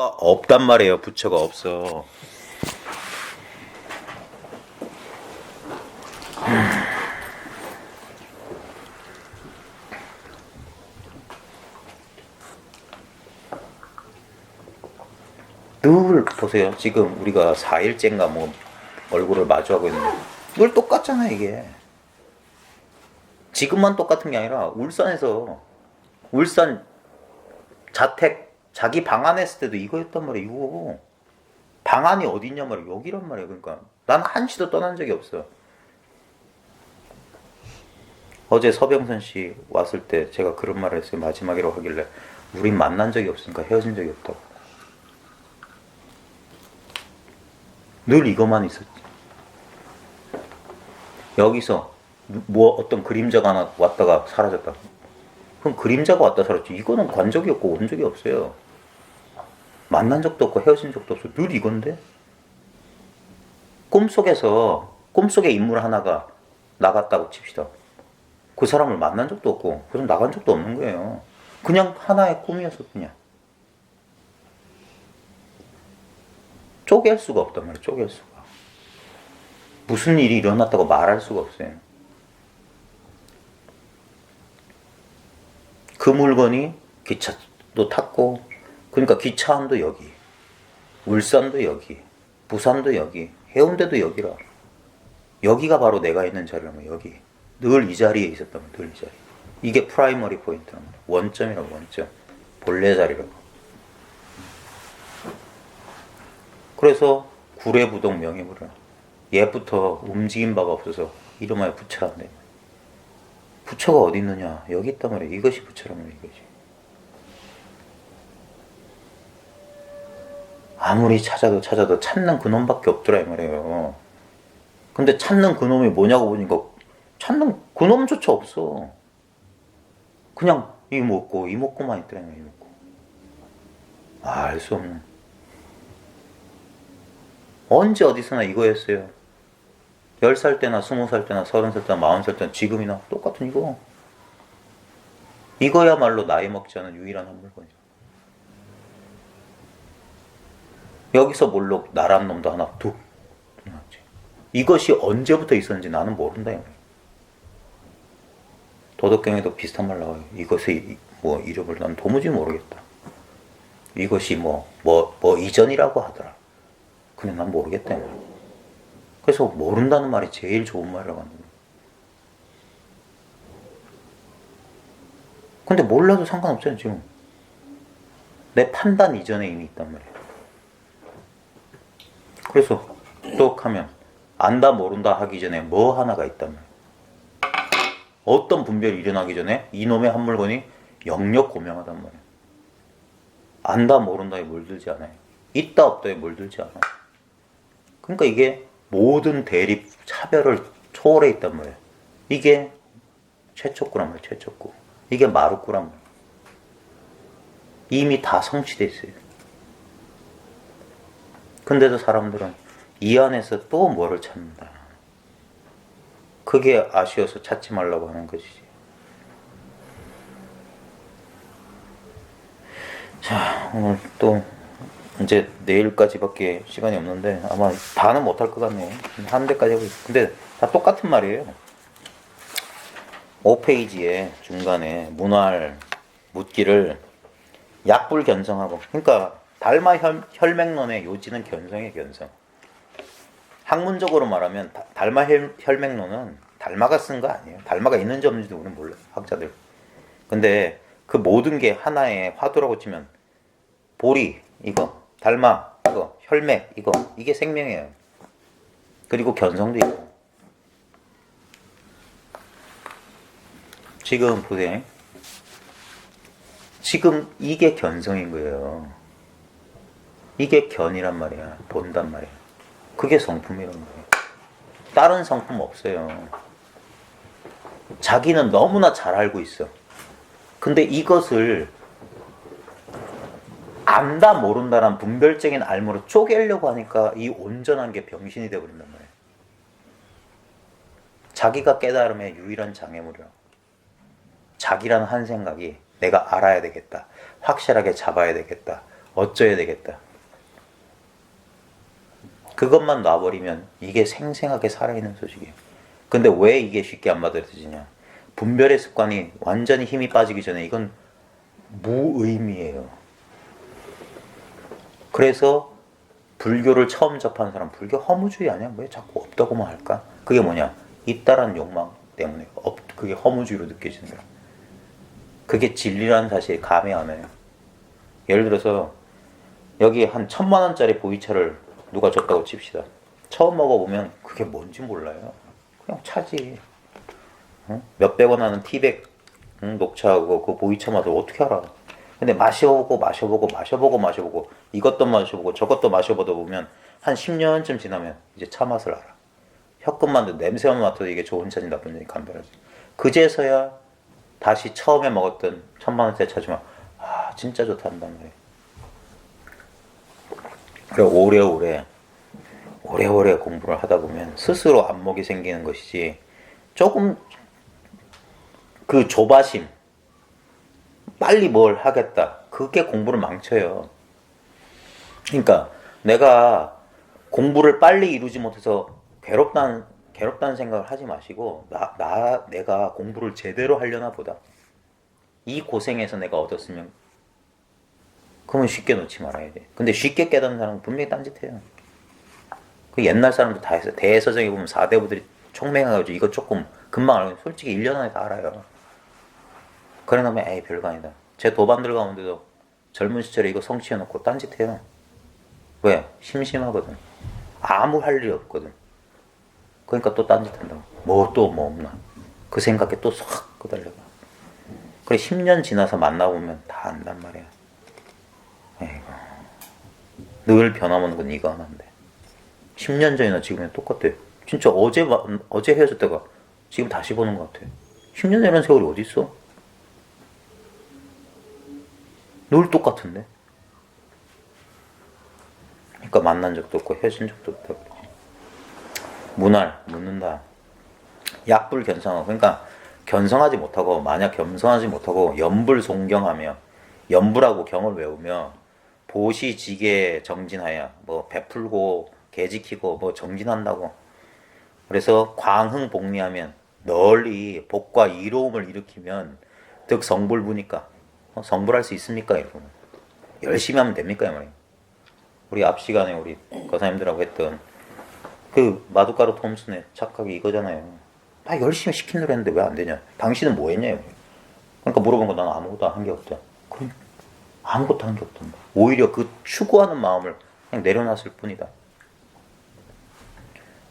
부처가 없단 말이에요. 부처가 없어. 늘 보세요. 지금 우리가 4일째인가 뭐 얼굴을 마주하고 있는데 늘 똑같잖아 이게. 지금만 똑같은 게 아니라 울산 자택 자기 방 안에 있을 때도 이거였단 말이야. 이거 방 안이 어디 있냐 말이야. 여기란 말이야. 그러니까 난 한시도 떠난 적이 없어. 어제 서병선 씨 왔을 때 제가 그런 말을 했어요. 마지막이라고 하길래 우린 만난 적이 없으니까 헤어진 적이 없다고. 늘 이것만 있었지. 여기서 뭐 어떤 그림자가 하나 왔다가 사라졌다. 그럼 그림자가 왔다 사라졌지. 이거는 관 적이 없고 온 적이 없어요. 만난 적도 없고 헤어진 적도 없어. 늘 이건데. 꿈속에 인물 하나가 나갔다고 칩시다. 그 사람을 만난 적도 없고 그 사람 나간 적도 없는 거예요. 그냥 하나의 꿈이었어. 그냥 쪼갤 수가 없단 말이에요. 쪼갤 수가. 무슨 일이 일어났다고 말할 수가 없어요. 그 물건이 기차도 탔고, 그러니까 기차 안도 여기, 울산도 여기, 부산도 여기, 해운대도 여기라. 여기가 바로 내가 있는 자리라면 여기. 늘 이 자리에 있었다면 늘 이 자리. 이게 프라이머리 포인트란 말이야. 원점이라고. 원점. 본래 자리라고. 그래서 구례부동 명예물을 옛부터 움직인 바가 없어서 이름하여 부처란데. 부처가 어디 있느냐? 여기 있단 말이야. 이것이 부처란 말이야. 이것이. 아무리 찾아도 찾는 그놈밖에 없더라 이 말이에요. 근데 찾는 그놈이 뭐냐고 보니까 찾는 그놈조차 없어. 그냥 이목구만 있더라 이 말이야. 이목구. 알 수 없는. 언제 어디서나 이거였어요. 10살 때나 20살 때나 30살 때나 40살 때나 지금이나 똑같은 이거. 이거야말로 나이 먹지 않은 유일한 한 물건이야. 여기서 몰록 나란 놈도 하나 툭 나왔지. 이것이 언제부터 있었는지 나는 모른다. 도덕경에도 비슷한 말 나와요. 이것의 뭐 이름을 난 도무지 모르겠다. 이것이 뭐 이전이라고 하더라. 근데 난 모르겠다. 그래서 모른다는 말이 제일 좋은 말이라고 하는 거야. 근데 몰라도 상관없잖아요. 지금 내 판단 이전에 이미 있단 말이야. 그래서 똑하면 안다 모른다 하기 전에 뭐 하나가 있단 말이야. 어떤 분별이 일어나기 전에 이놈의 한 물건이 영역 고명하단 말이야. 안다 모른다에 물들지 않아요. 있다 없다에 물들지 않아. 그러니까 이게 모든 대립, 차별을 초월해 있단 말이에요. 이게 최초구란 말이에요. 최초구. 이게 마루구란 말이에요. 이미 다 성취돼 있어요. 근데도 사람들은 이 안에서 또 뭐를 찾는다. 그게 아쉬워서 찾지 말라고 하는 것이지. 자, 오늘 또 이제 내일까지밖에 시간이 없는데 아마 다는 못할 것 같네요. 한 대까지 하고 있어요. 근데 다 똑같은 말이에요. 5페이지에 중간에 문활 묻기를 약불 견성하고, 그러니까 달마 혈맥론의 요지는 견성의 견성. 학문적으로 말하면 달마 혈맥론은 달마가 쓴 거 아니에요. 달마가 있는지 없는지도 우리는 몰라요. 학자들. 근데 그 모든 게 하나의 화두라고 치면 보리 이거, 달마 이거, 혈맥 이거, 이게 생명이에요. 그리고 견성도 있고. 지금 보세요. 지금 이게 견성인 거예요. 이게 견이란 말이야. 본단 말이야. 그게 성품이란 말이야. 다른 성품 없어요. 자기는 너무나 잘 알고 있어. 근데 이것을 안다 모른다란 분별적인 알무로 쪼개려고 하니까 이 온전한 게 병신이 되어버린단 말이야. 자기가 깨달음의 유일한 장애물이라고. 자기라는 한 생각이 내가 알아야 되겠다. 확실하게 잡아야 되겠다. 어쩌야 되겠다. 그것만 놔버리면 이게 생생하게 살아있는 소식이에요. 근데 왜 이게 쉽게 안 받아들여지냐? 분별의 습관이 완전히 힘이 빠지기 전에 이건 무의미해요. 그래서 불교를 처음 접한 사람, 불교 허무주의 아니야? 왜 자꾸 없다고만 할까? 그게 뭐냐? 있다라는 욕망 때문에 그게 허무주의로 느껴지는 거야. 그게 진리라는 사실이 감이 안 와요. 예를 들어서 여기 한 1,000만 원짜리 보이차를 누가 줬다고 칩시다. 처음 먹어보면 그게 뭔지 몰라요. 그냥 차지. 응? 몇백 원 하는 티백 녹차하고 그 보이차 맛을 어떻게 알아? 근데 마셔보고 이것도 마셔보고 저것도 마셔보다 보면 한 10년쯤 지나면 이제 차 맛을 알아. 혀끝만 냄새만 맡아도 이게 좋은 차인지 나쁜 차인지 감별하지. 그제서야 다시 처음에 먹었던 1,000만 원짜리 차지만 진짜 좋다 한단 말이에요. 그래 오래오래 공부를 하다 보면 스스로 안목이 생기는 것이지, 조금 그 조바심, 빨리 뭘 하겠다, 그게 공부를 망쳐요. 그러니까 내가 공부를 빨리 이루지 못해서 괴롭다는 생각을 하지 마시고, 내가 공부를 제대로 하려나 보다, 이 고생에서 내가 얻었으면, 그러면 쉽게 놓지 말아야 돼. 근데 쉽게 깨닫는 사람은 분명히 딴짓해요. 그 옛날 사람도 다 했어요. 대서정에 보면 4대부들이 총맹해가지고 이거 조금 금방 알아요. 솔직히 1년 안에 다 알아요. 그래 놓으면 에이 별거 아니다. 제 도반들 가운데도 젊은 시절에 이거 성취해놓고 딴짓해요. 왜? 심심하거든. 아무 할 일이 없거든. 그러니까 또 딴짓한다고. 뭐 없나. 그 생각에 또 쏙 끄달려가. 그래 10년 지나서 만나보면 다 안단 말이야. 에이구. 늘 변함없는 건 이거 하나인데 10년 전이나 지금이랑 똑같아. 진짜 어제 헤어졌다가 지금 다시 보는 것 같아. 10년 전이라는 세월이 어디 있어? 늘 똑같은데. 그러니까 만난 적도 없고 헤어진 적도 없다 그러지. 문활 묻는다. 약불 견성하고, 그러니까 견성하지 못하고, 만약 겸성하지 못하고 염불송경하며, 염불하고 경을 외우며 보시 지게 정진하여, 뭐 베풀고 개지키고 뭐 정진한다고. 그래서 광흥복리하면, 널리 복과 이로움을 일으키면 득성불부니까 성불할 수 있습니까? 여러분 열심히 하면 됩니까? 이 말이에요. 우리 앞 시간에 우리 거사님들하고 했던 그 마두가루 톰슨의 착각이 이거잖아요. 나 열심히 시킨 대로 했는데 왜 안 되냐? 당신은 뭐 했냐? 그러니까 물어본 거, 나는 아무것도 한 게 없다. 그럼 아무것도 한 게 없던데. 오히려 그 추구하는 마음을 그냥 내려놨을 뿐이다.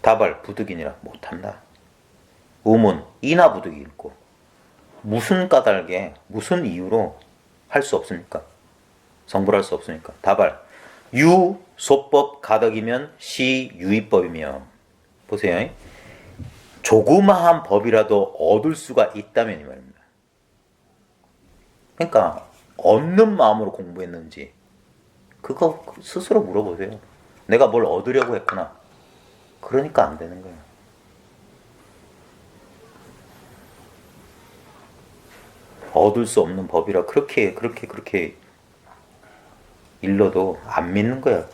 다발 부득이니라 못한다. 의문 이나 부득이 있고, 무슨 까닭에 무슨 이유로 할 수 없습니까? 성불할 수 없으니까. 다발 유 소법 가덕이면 시 유의법이며. 보세요. 조그마한 법이라도 얻을 수가 있다면 이 말입니다. 그러니까 얻는 마음으로 공부했는지 그거 스스로 물어보세요. 내가 뭘 얻으려고 했구나. 그러니까 안 되는 거예요. 얻을 수 없는 법이라 그렇게 일러도 안 믿는 거야.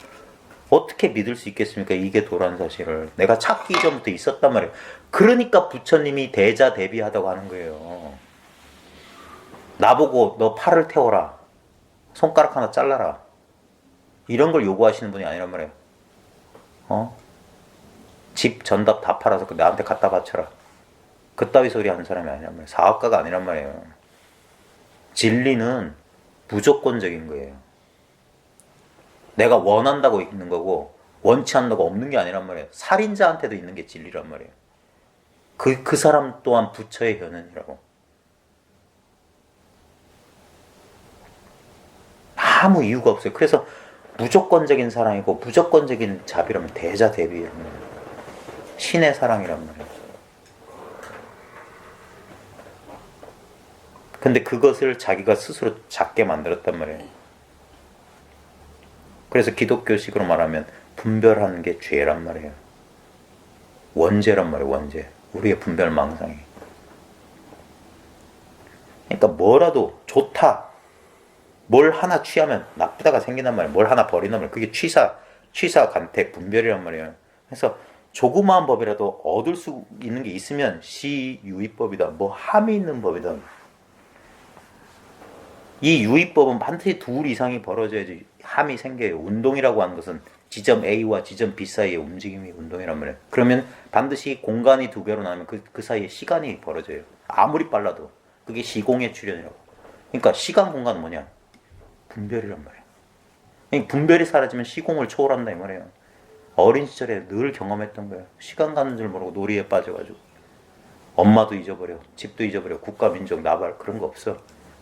어떻게 믿을 수 있겠습니까? 이게 도라는 사실을. 내가 찾기 전부터 있었단 말이에요. 그러니까 부처님이 대자 대비하다고 하는 거예요. 나보고 너 팔을 태워라, 손가락 하나 잘라라, 이런 걸 요구하시는 분이 아니란 말이에요. 집 전답 다 팔아서 나한테 갖다 바쳐라, 그따위 소리 하는 사람이 아니란 말이에요. 사업가가 아니란 말이에요. 진리는 무조건적인 거예요. 내가 원한다고 있는 거고 원치 않는다고 없는 게 아니란 말이에요. 살인자한테도 있는 게 진리란 말이에요. 그 사람 또한 부처의 현현이라고. 아무 이유가 없어요. 그래서 무조건적인 사랑이고 무조건적인 자비라면 대자 대비라는 거예요. 신의 사랑이란 말이에요. 근데 그것을 자기가 스스로 작게 만들었단 말이에요. 그래서 기독교식으로 말하면 분별하는 게 죄란 말이에요. 원죄란 말이에요. 원죄. 우리의 분별망상이. 그러니까 뭐라도 좋다, 뭘 하나 취하면 나쁘다가 생긴단 말이에요. 뭘 하나 버린단 말이에요. 그게 취사, 간택, 분별이란 말이에요. 그래서 조그마한 법이라도 얻을 수 있는 게 있으면 시유의법이다. 뭐 함이 있는 법이다. 이 유의법은 반드시 둘 이상이 벌어져야지 함이 생겨요. 운동이라고 하는 것은 지점 A와 지점 B 사이의 움직임이 운동이란 말이에요. 그러면 반드시 공간이 두 개로 나면 그 사이에 시간이 벌어져요. 아무리 빨라도. 그게 시공의 출현이라고. 그러니까 시간 공간은 뭐냐? 분별이란 말이에요. 분별이 사라지면 시공을 초월한다 이 말이에요. 어린 시절에 늘 경험했던 거예요. 시간 가는 줄 모르고 놀이에 빠져가지고 엄마도 잊어버려, 집도 잊어버려, 국가, 민족, 나발 그런 거 없어.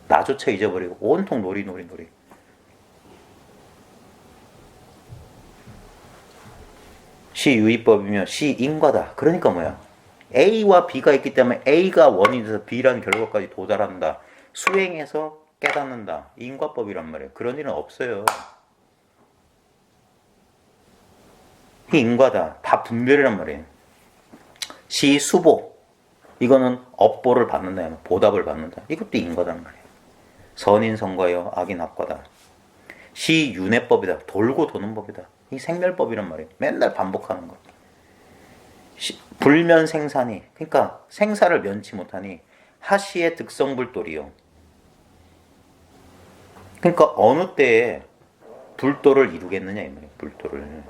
나조차 잊어버리고 온통 놀이. 시유의법이면 시인과다. 그러니까 뭐야? A와 B가 있기 때문에 A가 원인이 돼서 B라는 결과까지 도달한다. 수행해서 깨닫는다. 인과법이란 말이에요. 그런 일은 없어요. 이 인과다. 다 분별이란 말이에요. 시수보. 이거는 업보를 받는다. 보답을 받는다. 이것도 인과단 말이에요. 선인선과요. 악인악과다. 시윤회법이다. 돌고 도는 법이다. 이 생멸법이란 말이에요. 맨날 반복하는 거. 불면생사니. 그러니까 생사를 면치 못하니 하시의 득성불돌이요. 그러니까 어느 때에 불도를 이루겠느냐 이 말이에요. 불도를.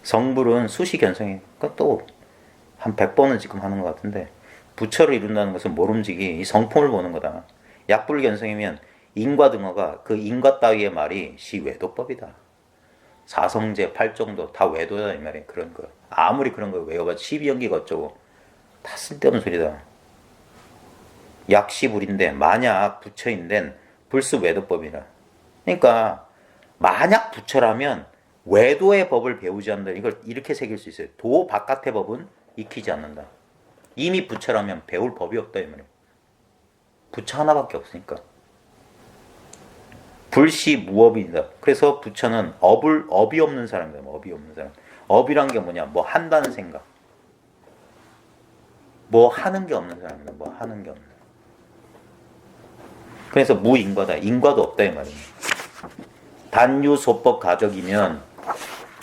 성불은 수시견성이 그러니까 또 한 100번은 지금 하는 것 같은데 부처를 이룬다는 것은 모름지기 이 성품을 보는 거다. 약불견성이면 인과 등어가 그 인과 따위의 말이 시외도법이다. 사성제, 팔정도 다 외도다 이 말이에요. 그런 거. 아무리 그런 거 외워봐 12연기가 어쩌고 다 쓸데없는 소리다. 약시불인데 만약 부처인된 불수 외도법이라. 그러니까 만약 부처라면 외도의 법을 배우지 않는다. 이걸 이렇게 새길 수 있어요. 도 바깥의 법은 익히지 않는다. 이미 부처라면 배울 법이 없다 이 말이에요. 부처 하나밖에 없으니까. 불시무업이다. 그래서 부처는 업이 없는 사람이다. 업이 없는 사람. 업이란 게 뭐냐? 뭐 한다는 생각. 뭐 하는 게 없는 사람이다. 뭐 하는 게 없는. 그래서 무인과다. 인과도 없다 이 말이에요. 단유소법 가적이면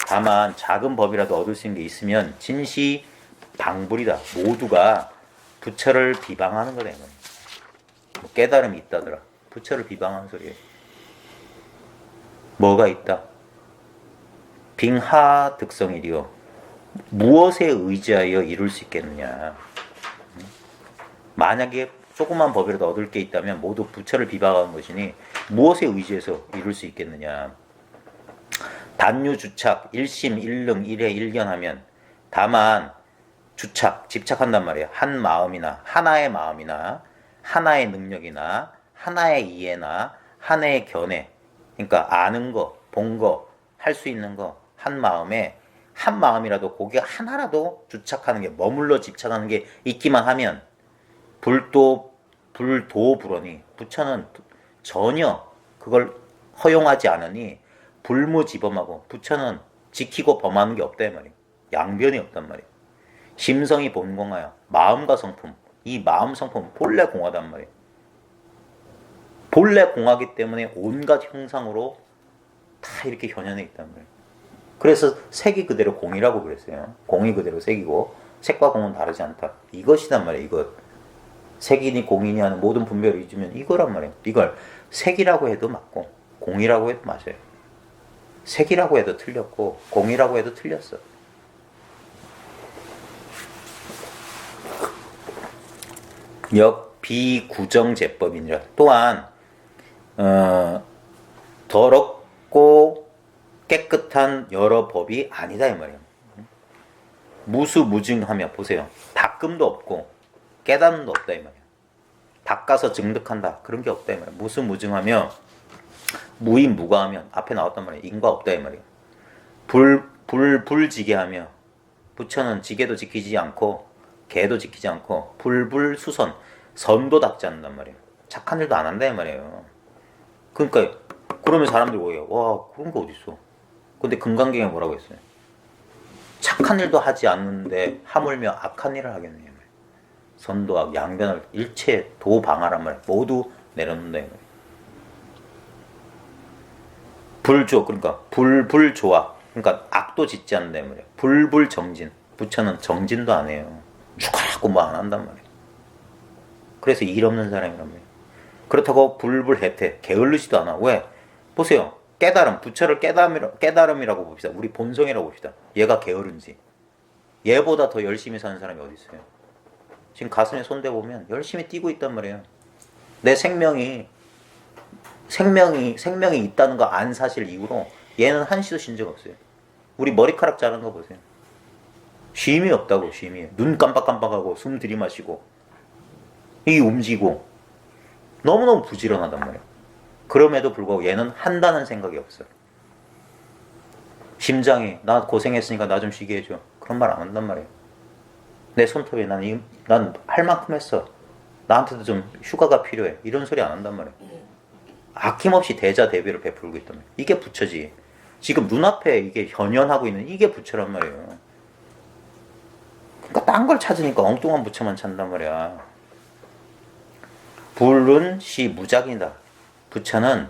다만 작은 법이라도 얻을 수 있는 게 있으면 진시 방불이다. 모두가 부처를 비방하는 거다 이 말이에요. 뭐 깨달음이 있다더라. 부처를 비방하는 소리예요. 뭐가 있다? 빙하 득성이리요. 무엇에 의지하여 이룰 수 있겠느냐. 만약에 조그만 법이라도 얻을 게 있다면 모두 부처를 비방하는 것이니 무엇에 의지해서 이룰 수 있겠느냐. 단유주착, 일심, 일능, 일회, 일견하면 다만 주착, 집착한단 말이에요. 한 마음이나 하나의 마음이나 하나의 능력이나 하나의 이해나 하나의 견해. 그러니까 아는 거, 본 거, 할 수 있는 거 한 마음에 한 마음이라도 거기에 하나라도 주착하는 게 머물러 집착하는 게 있기만 하면 불도불언이 부처는 전혀 그걸 허용하지 않으니 불무지범하고 부처는 지키고 범하는 게 없다 이 말이에요. 양변이 없단 말이에요. 심성이 본공하여 마음과 성품 이 마음 성품 본래 공하단 말이에요. 본래 공하기 때문에 온갖 형상으로 다 이렇게 현현해 있단 말이에요. 그래서 색이 그대로 공이라고 그랬어요. 공이 그대로 색이고 색과 공은 다르지 않다. 이것이단 말이에요. 이것. 색이니 공이니 하는 모든 분별을 잊으면 이거란 말이에요. 이걸 색이라고 해도 맞고 공이라고 해도 맞아요. 색이라고 해도 틀렸고 공이라고 해도 틀렸어. 역비구정제법이니라. 또한 더럽고 깨끗한 여러 법이 아니다 이 말이에요. 무수무증하며 보세요. 닦음도 없고 깨닫음도 없다 이 말이에요. 닦아서 증득한다 그런 게 없다 이 말이에요. 무수무증하며 무인무가하면 앞에 나왔단 말이에요. 인과 없다 이 말이에요. 불지게하며 부처는 지게도 지키지 않고 개도 지키지 않고 불불수선 선도 닦지 않는단 말이에요. 착한 일도 안 한다 이 말이에요. 그러니까 그러면 사람들이 뭐예요? 와 그런 거 어딨어. 근데 금강경에 뭐라고 했어요? 착한 일도 하지 않는데 하물며 악한 일을 하겠느냐. 선도하고 양변을 일체 도방하란 말이야. 모두 내려놓는다. 불조, 그러니까 불조악. 그러니까 악도 짓지 않는다 말이야. 불불정진. 부처는 정진도 안 해요. 죽어라고 뭐 안 한단 말이야. 그래서 일 없는 사람이란 말이야. 그렇다고 불불해태. 게을르지도 않아. 왜? 보세요. 깨달음, 부처를 깨달음이라고 봅시다. 우리 본성이라고 봅시다. 얘가 게으른지. 얘보다 더 열심히 사는 사람이 어디 있어요? 지금 가슴에 손대보면 열심히 뛰고 있단 말이에요. 내 생명이 있다는 거 안 사실 이후로 얘는 한시도 쉰 적 없어요. 우리 머리카락 자른 거 보세요. 쉼이 없다고. 쉼이. 눈 깜빡깜빡하고 숨 들이마시고 이 움직이고 너무너무 부지런하단 말이에요. 그럼에도 불구하고 얘는 한다는 생각이 없어요. 심장이 나 고생했으니까 나 좀 쉬게 해줘. 그런 말 안 한단 말이에요. 내 손톱에 난 할 만큼 했어. 나한테도 좀 휴가가 필요해. 이런 소리 안 한단 말이에요. 아낌없이 대자대비를 베풀고 있단 말이에요. 이게 부처지. 지금 눈앞에 이게 현현하고 있는 이게 부처란 말이에요. 그러니까 딴 걸 찾으니까 엉뚱한 부처만 찾는단 말이야. 불은 시 무작이다. 부처는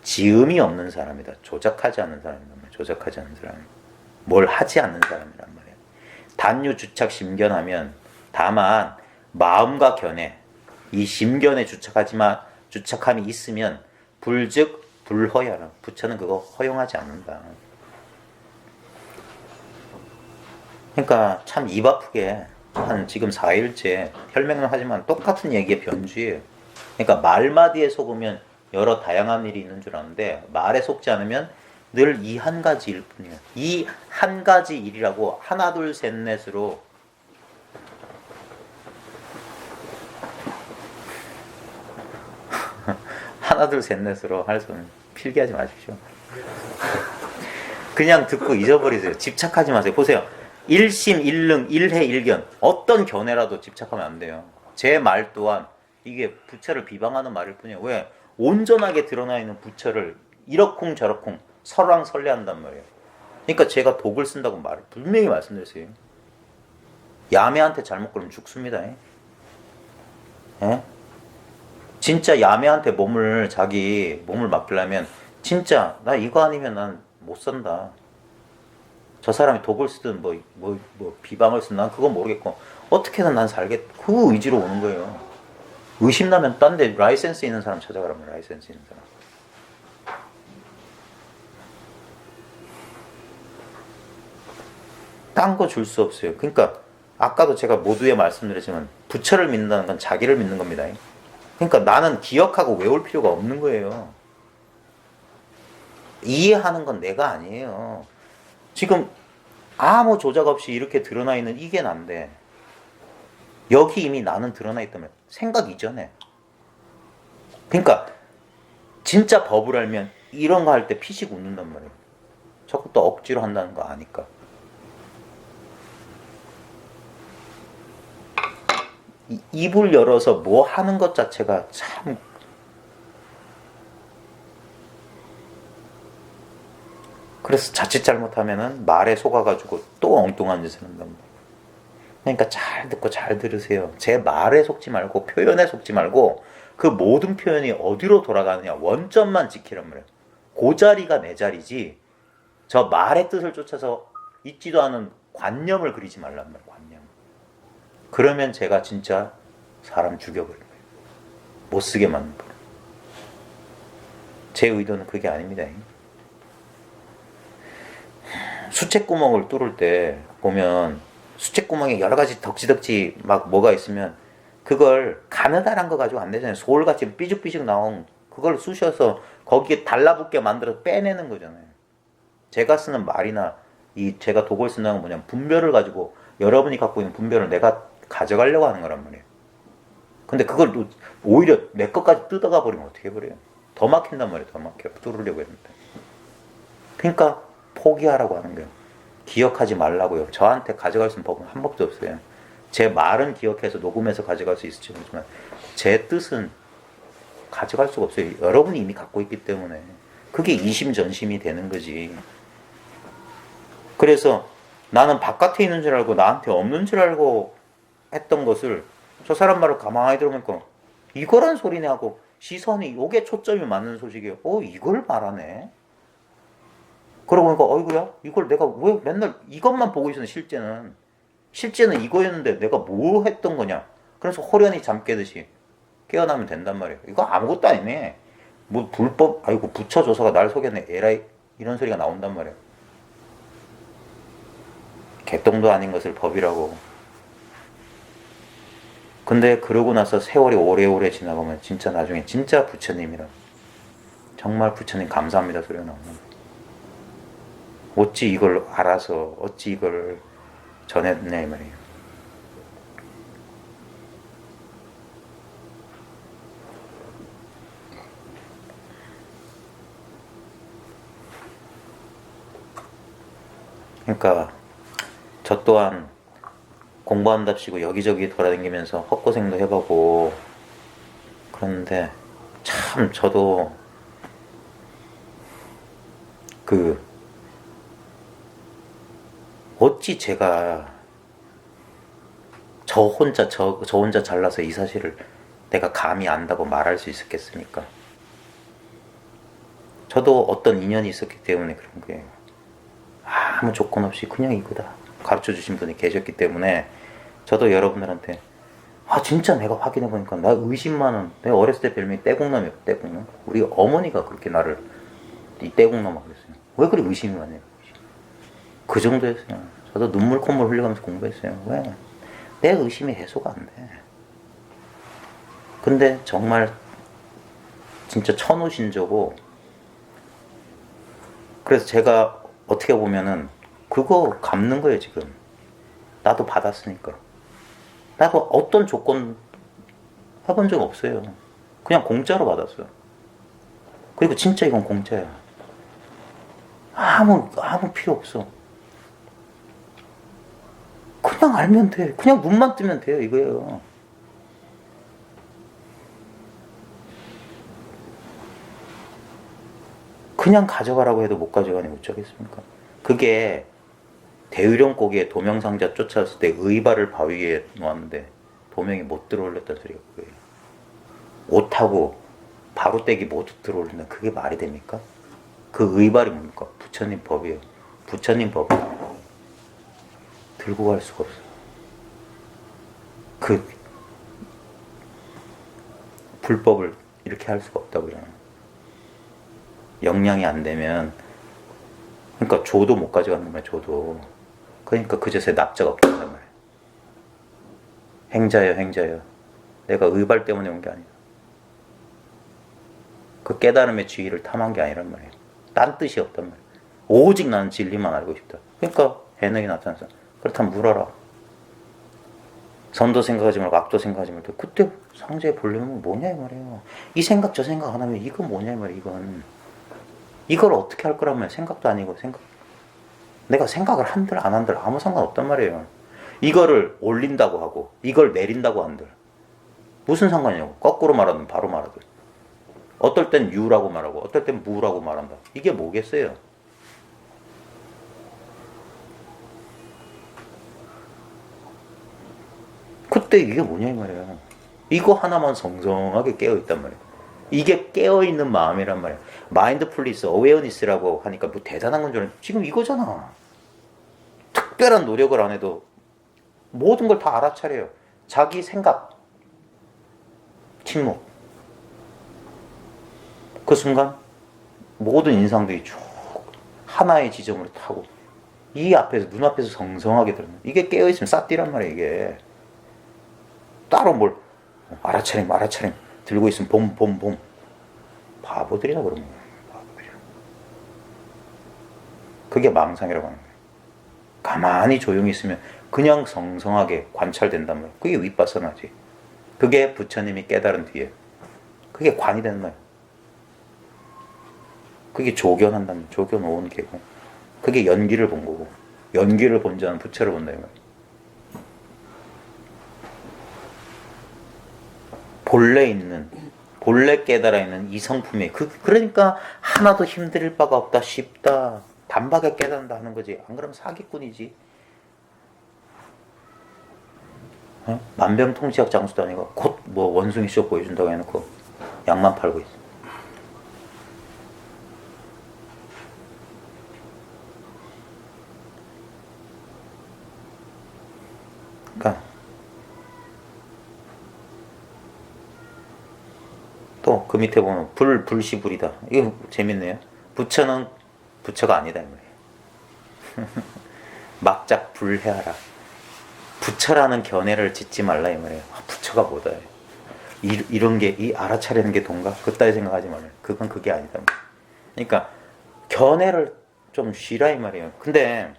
지음이 없는 사람이다. 조작하지 않는 사람이란 말이야. 조작하지 않는 사람. 뭘 하지 않는 사람이란 말이야. 단유 주착 심견하면 다만 마음과 견해 이 심견에 주착함이 있으면 불즉 불허야라. 부처는 그거 허용하지 않는다. 그러니까 참 입 아프게 한 지금 4일째 혈맹론 하지만 똑같은 얘기의 변주예요. 그러니까 말마디에 속으면 여러 다양한 일이 있는 줄 아는데 말에 속지 않으면 늘 이 한 가지 일 뿐이에요. 이 한 가지 일이라고 하나 둘 셋 넷으로 하나 둘 셋 넷으로 할 수는 필기하지 마십시오. 그냥 듣고 잊어버리세요. 집착하지 마세요. 보세요. 일심 일능 일해 일견 어떤 견해라도 집착하면 안 돼요. 제 말 또한 이게 부처를 비방하는 말일 뿐이에요. 왜? 온전하게 드러나 있는 부처를 이러쿵 저러쿵 설왕설래한단 말이에요. 그러니까 제가 독을 쓴다고 분명히 말씀드렸어요. 야매한테 잘못 걸면 죽습니다. 예? 진짜 야매한테 자기 몸을 맡기려면 진짜 나 이거 아니면 난 못 산다. 저 사람이 독을 쓰든 비방을 쓰든 난 그건 모르겠고 어떻게든 난 살겠. 그 의지로 오는 거예요. 의심나면 딴 데 라이센스 있는 사람 찾아가라면 라이센스 있는 사람. 딴 거 줄 수 없어요. 그러니까 아까도 제가 모두에 말씀드렸지만 부처를 믿는다는 건 자기를 믿는 겁니다. 그러니까 나는 기억하고 외울 필요가 없는 거예요. 이해하는 건 내가 아니에요. 지금 아무 조작 없이 이렇게 드러나 있는 이게 난데 여기 이미 나는 드러나 있다면 생각 이전에. 그러니까 진짜 법을 알면 이런 거 할 때 피식 웃는단 말이에요. 저것도 억지로 한다는 거 아니까. 입을 열어서 뭐 하는 것 자체가 참 그래서 자칫 잘못하면은 말에 속아가지고 또 엉뚱한 짓을 한단 말이에요. 그러니까 잘 듣고 잘 들으세요. 제 말에 속지 말고 표현에 속지 말고 그 모든 표현이 어디로 돌아가느냐 원점만 지키란 말이에요. 그 자리가 내 자리지 저 말의 뜻을 쫓아서 있지도 않은 관념을 그리지 말란 말이에요. 관념. 그러면 제가 진짜 사람 죽여버린 거예요. 못 쓰게 만든 거예요. 제 의도는 그게 아닙니다. 수채구멍을 뚫을 때 보면 수채구멍에 여러 가지 덕지덕지 막 뭐가 있으면 그걸 가느다란 거 가지고 안 되잖아요. 소울같이 삐죽삐죽 나온 그걸 쑤셔서 거기에 달라붙게 만들어서 빼내는 거잖아요. 제가 쓰는 말이나 제가 독을 쓴다는 건 뭐냐면 분별을 가지고 여러분이 갖고 있는 분별을 내가 가져가려고 하는 거란 말이에요. 근데 그걸 오히려 내 것까지 뜯어가 버리면 어떻게 해버려요? 더 막힌단 말이에요. 더 막혀. 뚫으려고 했는데. 그러니까 포기하라고 하는 거예요. 기억하지 말라고요. 저한테 가져갈 수 있는 법은 한 법도 없어요. 제 말은 기억해서 녹음해서 가져갈 수 있을지 모르지만 제 뜻은 가져갈 수가 없어요. 여러분이 이미 갖고 있기 때문에. 그게 이심전심이 되는 거지. 그래서 나는 바깥에 있는 줄 알고 나한테 없는 줄 알고 했던 것을 저 사람 말을 가만히 들어보니까 이거란 소리네 하고 시선이 요게 초점이 맞는 소식이에요. 이걸 말하네. 그러고 보니까 어이구야 이걸 내가 왜 맨날 이것만 보고 있었는 실제는 이거였는데 내가 뭐 했던 거냐. 그래서 호련히 잠 깨듯이 깨어나면 된단 말이에요. 이거 아무것도 아니네. 뭐 불법 아이고 부처 조사가 날 속였네 에라이 이런 소리가 나온단 말이에요. 개똥도 아닌 것을 법이라고. 근데 그러고 나서 세월이 오래오래 지나가면 진짜 나중에 진짜 부처님이라 정말 부처님 감사합니다 소리가 나오는 거예요. 어찌 이걸 알아서 어찌 이걸 전했네 이 말이에요. 그러니까 저 또한 공부한답시고 여기저기 돌아다니면서 헛고생도 해보고 그런데 참 저도 어찌 제가 저 혼자 잘나서 이 사실을 내가 감히 안다고 말할 수 있었겠습니까? 저도 어떤 인연이 있었기 때문에 그런 거예요. 아무 조건 없이 그냥 이거다 가르쳐 주신 분이 계셨기 때문에 저도 여러분들한테 진짜 내가 확인해 보니까 나 의심만은 내가 어렸을 때 별명이 떼국놈이었고 떼국놈. 우리 어머니가 그렇게 나를 이 떼국놈하고 그랬어요. 왜 그리 의심이 많냐고. 그 정도였어요. 저도 눈물 콧물 흘려가면서 공부했어요. 왜? 내 의심이 해소가 안 돼. 근데 정말 진짜 천우신조고 그래서 제가 어떻게 보면은 그거 갚는 거예요 지금. 나도 받았으니까. 나도 어떤 조건 해본 적 없어요. 그냥 공짜로 받았어요. 그리고 진짜 이건 공짜야. 아무 필요 없어. 그냥 알면 돼. 그냥 눈만 뜨면 돼요 이거예요. 그냥 가져가라고 해도 못 가져가니 어쩌겠습니까? 그게 대유령고기에 도명상자 쫓아왔을 때 의발을 바위 위에 놓았는데 도명이 못 들어올렸다는 소리가 그거예요. 옷하고 바로떼기 모두 들어올린다. 그게 말이 됩니까? 그 의발이 뭡니까? 부처님 법이에요. 부처님 법 들고 갈 수가 없어요. 그 불법을 이렇게 할 수가 없다고요. 역량이 안 되면 그러니까 조도 못 가져간단 말이에요. 조도. 그러니까 그제서야 납자가 없단 말이에요. 행자여 내가 의발 때문에 온 게 아니다. 그 깨달음의 지위를 탐한 게 아니란 말이에요. 딴 뜻이 없단 말이에요. 오직 나는 진리만 알고 싶다. 그러니까 해능이 나타나서 그렇다면 물어라. 선도 생각하지 말고 악도 생각하지 말고 그때 상제의 본래는 뭐냐 이 말이에요. 이 생각 저 생각 안 하면 이건 뭐냐 이 말이에요. 이걸 어떻게 할 거란 말이에요. 생각도 아니고 내가 생각을 한들 안 한들 아무 상관없단 말이에요. 이거를 올린다고 하고 이걸 내린다고 한들 무슨 상관이냐고. 거꾸로 말하든 바로 말하든 어떨 땐 유라고 말하고 어떨 땐 무라고 말한다. 이게 뭐겠어요. 그때 이게 뭐냐 이 말이에요. 이거 하나만 성성하게 깨어있단 말이에요. 이게 깨어있는 마음이란 말이에요. 마인드풀리스, 어웨어니스라고 하니까 뭐 대단한 건 줄 알았는데 지금 이거잖아. 특별한 노력을 안 해도 모든 걸 다 알아차려요. 자기 생각, 침묵. 그 순간 모든 인상들이 쭉 하나의 지점으로 타고 이 앞에서 눈앞에서 성성하게 들어요. 이게 깨어있으면 싹디란 말이에요. 이게 따로 뭘 알아차림 들고 있으면 봄 바보들이라 그런 거예요. 바보들이야. 그게 망상이라고 하는 거예요. 가만히 조용히 있으면 그냥 성성하게 관찰된단 말이에요. 그게 윗바사나지. 그게 부처님이 깨달은 뒤에 그게 관이 되는 말이에요. 그게 조견한다는 말이에요. 조견 오은 개고 그게 연기를 본 거고 연기를 본 자는 부처를 본다 이 말이에요. 본래 깨달아 있는 이 성품이 그러니까 하나도 힘들 바가 없다 쉽다 단박에 깨닫는다 하는 거지. 안 그러면 사기꾼이지. 만병통치약 장수도 아니고 곧 뭐 원숭이 쇼 보여준다고 해놓고 약만 팔고 있어. 그러니까 또 그 밑에 보면 불시불이다. 이거 재밌네요. 부처는 부처가 아니다 이 말이에요. 막작 불해하라. 부처라는 견해를 짓지 말라 이 말이에요. 부처가 뭐다. 이런 게 이 알아차리는 게 돈가? 그따위 생각하지 말아요. 그건 그게 아니다. 그러니까 견해를 좀 쉬라 이 말이에요. 근데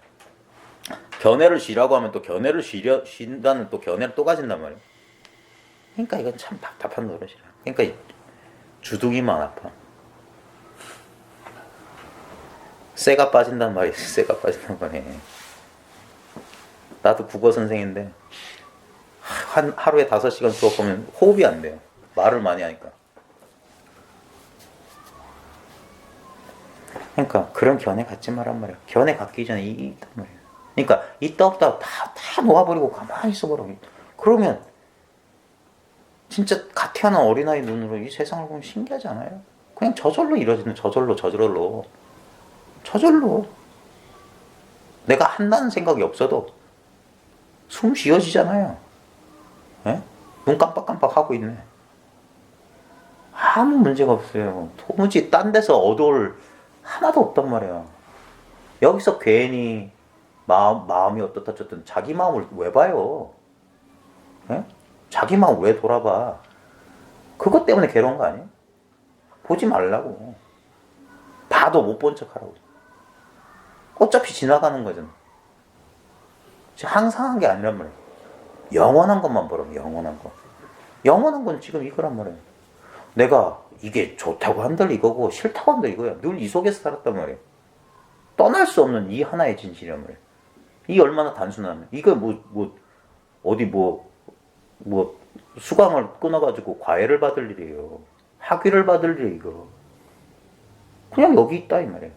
견해를 쉬라고 하면 또 견해를 쉰다는 또 견해를 또 가진단 말이에요. 그러니까 이건 참 답답한 노릇이라. 그러니까 주둥이만 아파. 쇠가 빠진단 말이에요. 쇠가 빠진단 말이에요. 나도 국어 선생인데 하루에 5시간 수업 보면 호흡이 안 돼요. 말을 많이 하니까. 그러니까 그런 견해 갖지 말란 말이야. 견해 갖기 전에 있단 말이야. 그러니까 있다 없다 다 놓아버리고 가만히 있어버려. 그러면 진짜 갓 태어난 어린아이 눈으로 이 세상을 보면 신기하지 않아요? 그냥 저절로 이루어지는 저절로 내가 한다는 생각이 없어도 숨 쉬어지잖아요. 예? 눈 깜빡깜빡 하고 있네. 아무 문제가 없어요. 도무지 딴 데서 얻어올 하나도 없단 말이야. 여기서 괜히 마음이 어떻다 쳤든 자기 마음을 왜 봐요? 예? 자기 마음 왜 돌아봐? 그것 때문에 괴로운 거 아니에요? 보지 말라고. 봐도 못 본 척 하라고. 어차피 지나가는 거잖아. 항상한 게 아니란 말이에요. 영원한 것만 보라고. 영원한 거. 영원한 건 지금 이거란 말이에요. 내가 이게 좋다고 한들 이거고 싫다고 한들 이거야. 늘 이 속에서 살았단 말이에요. 떠날 수 없는 이 하나의 진실이란 말이에요. 이게 얼마나 단순하면. 이거 어디 수강을 끊어가지고 과외를 받을 일이에요. 학위를 받을 일이에요, 이거. 그냥 여기 있다, 이 말이에요.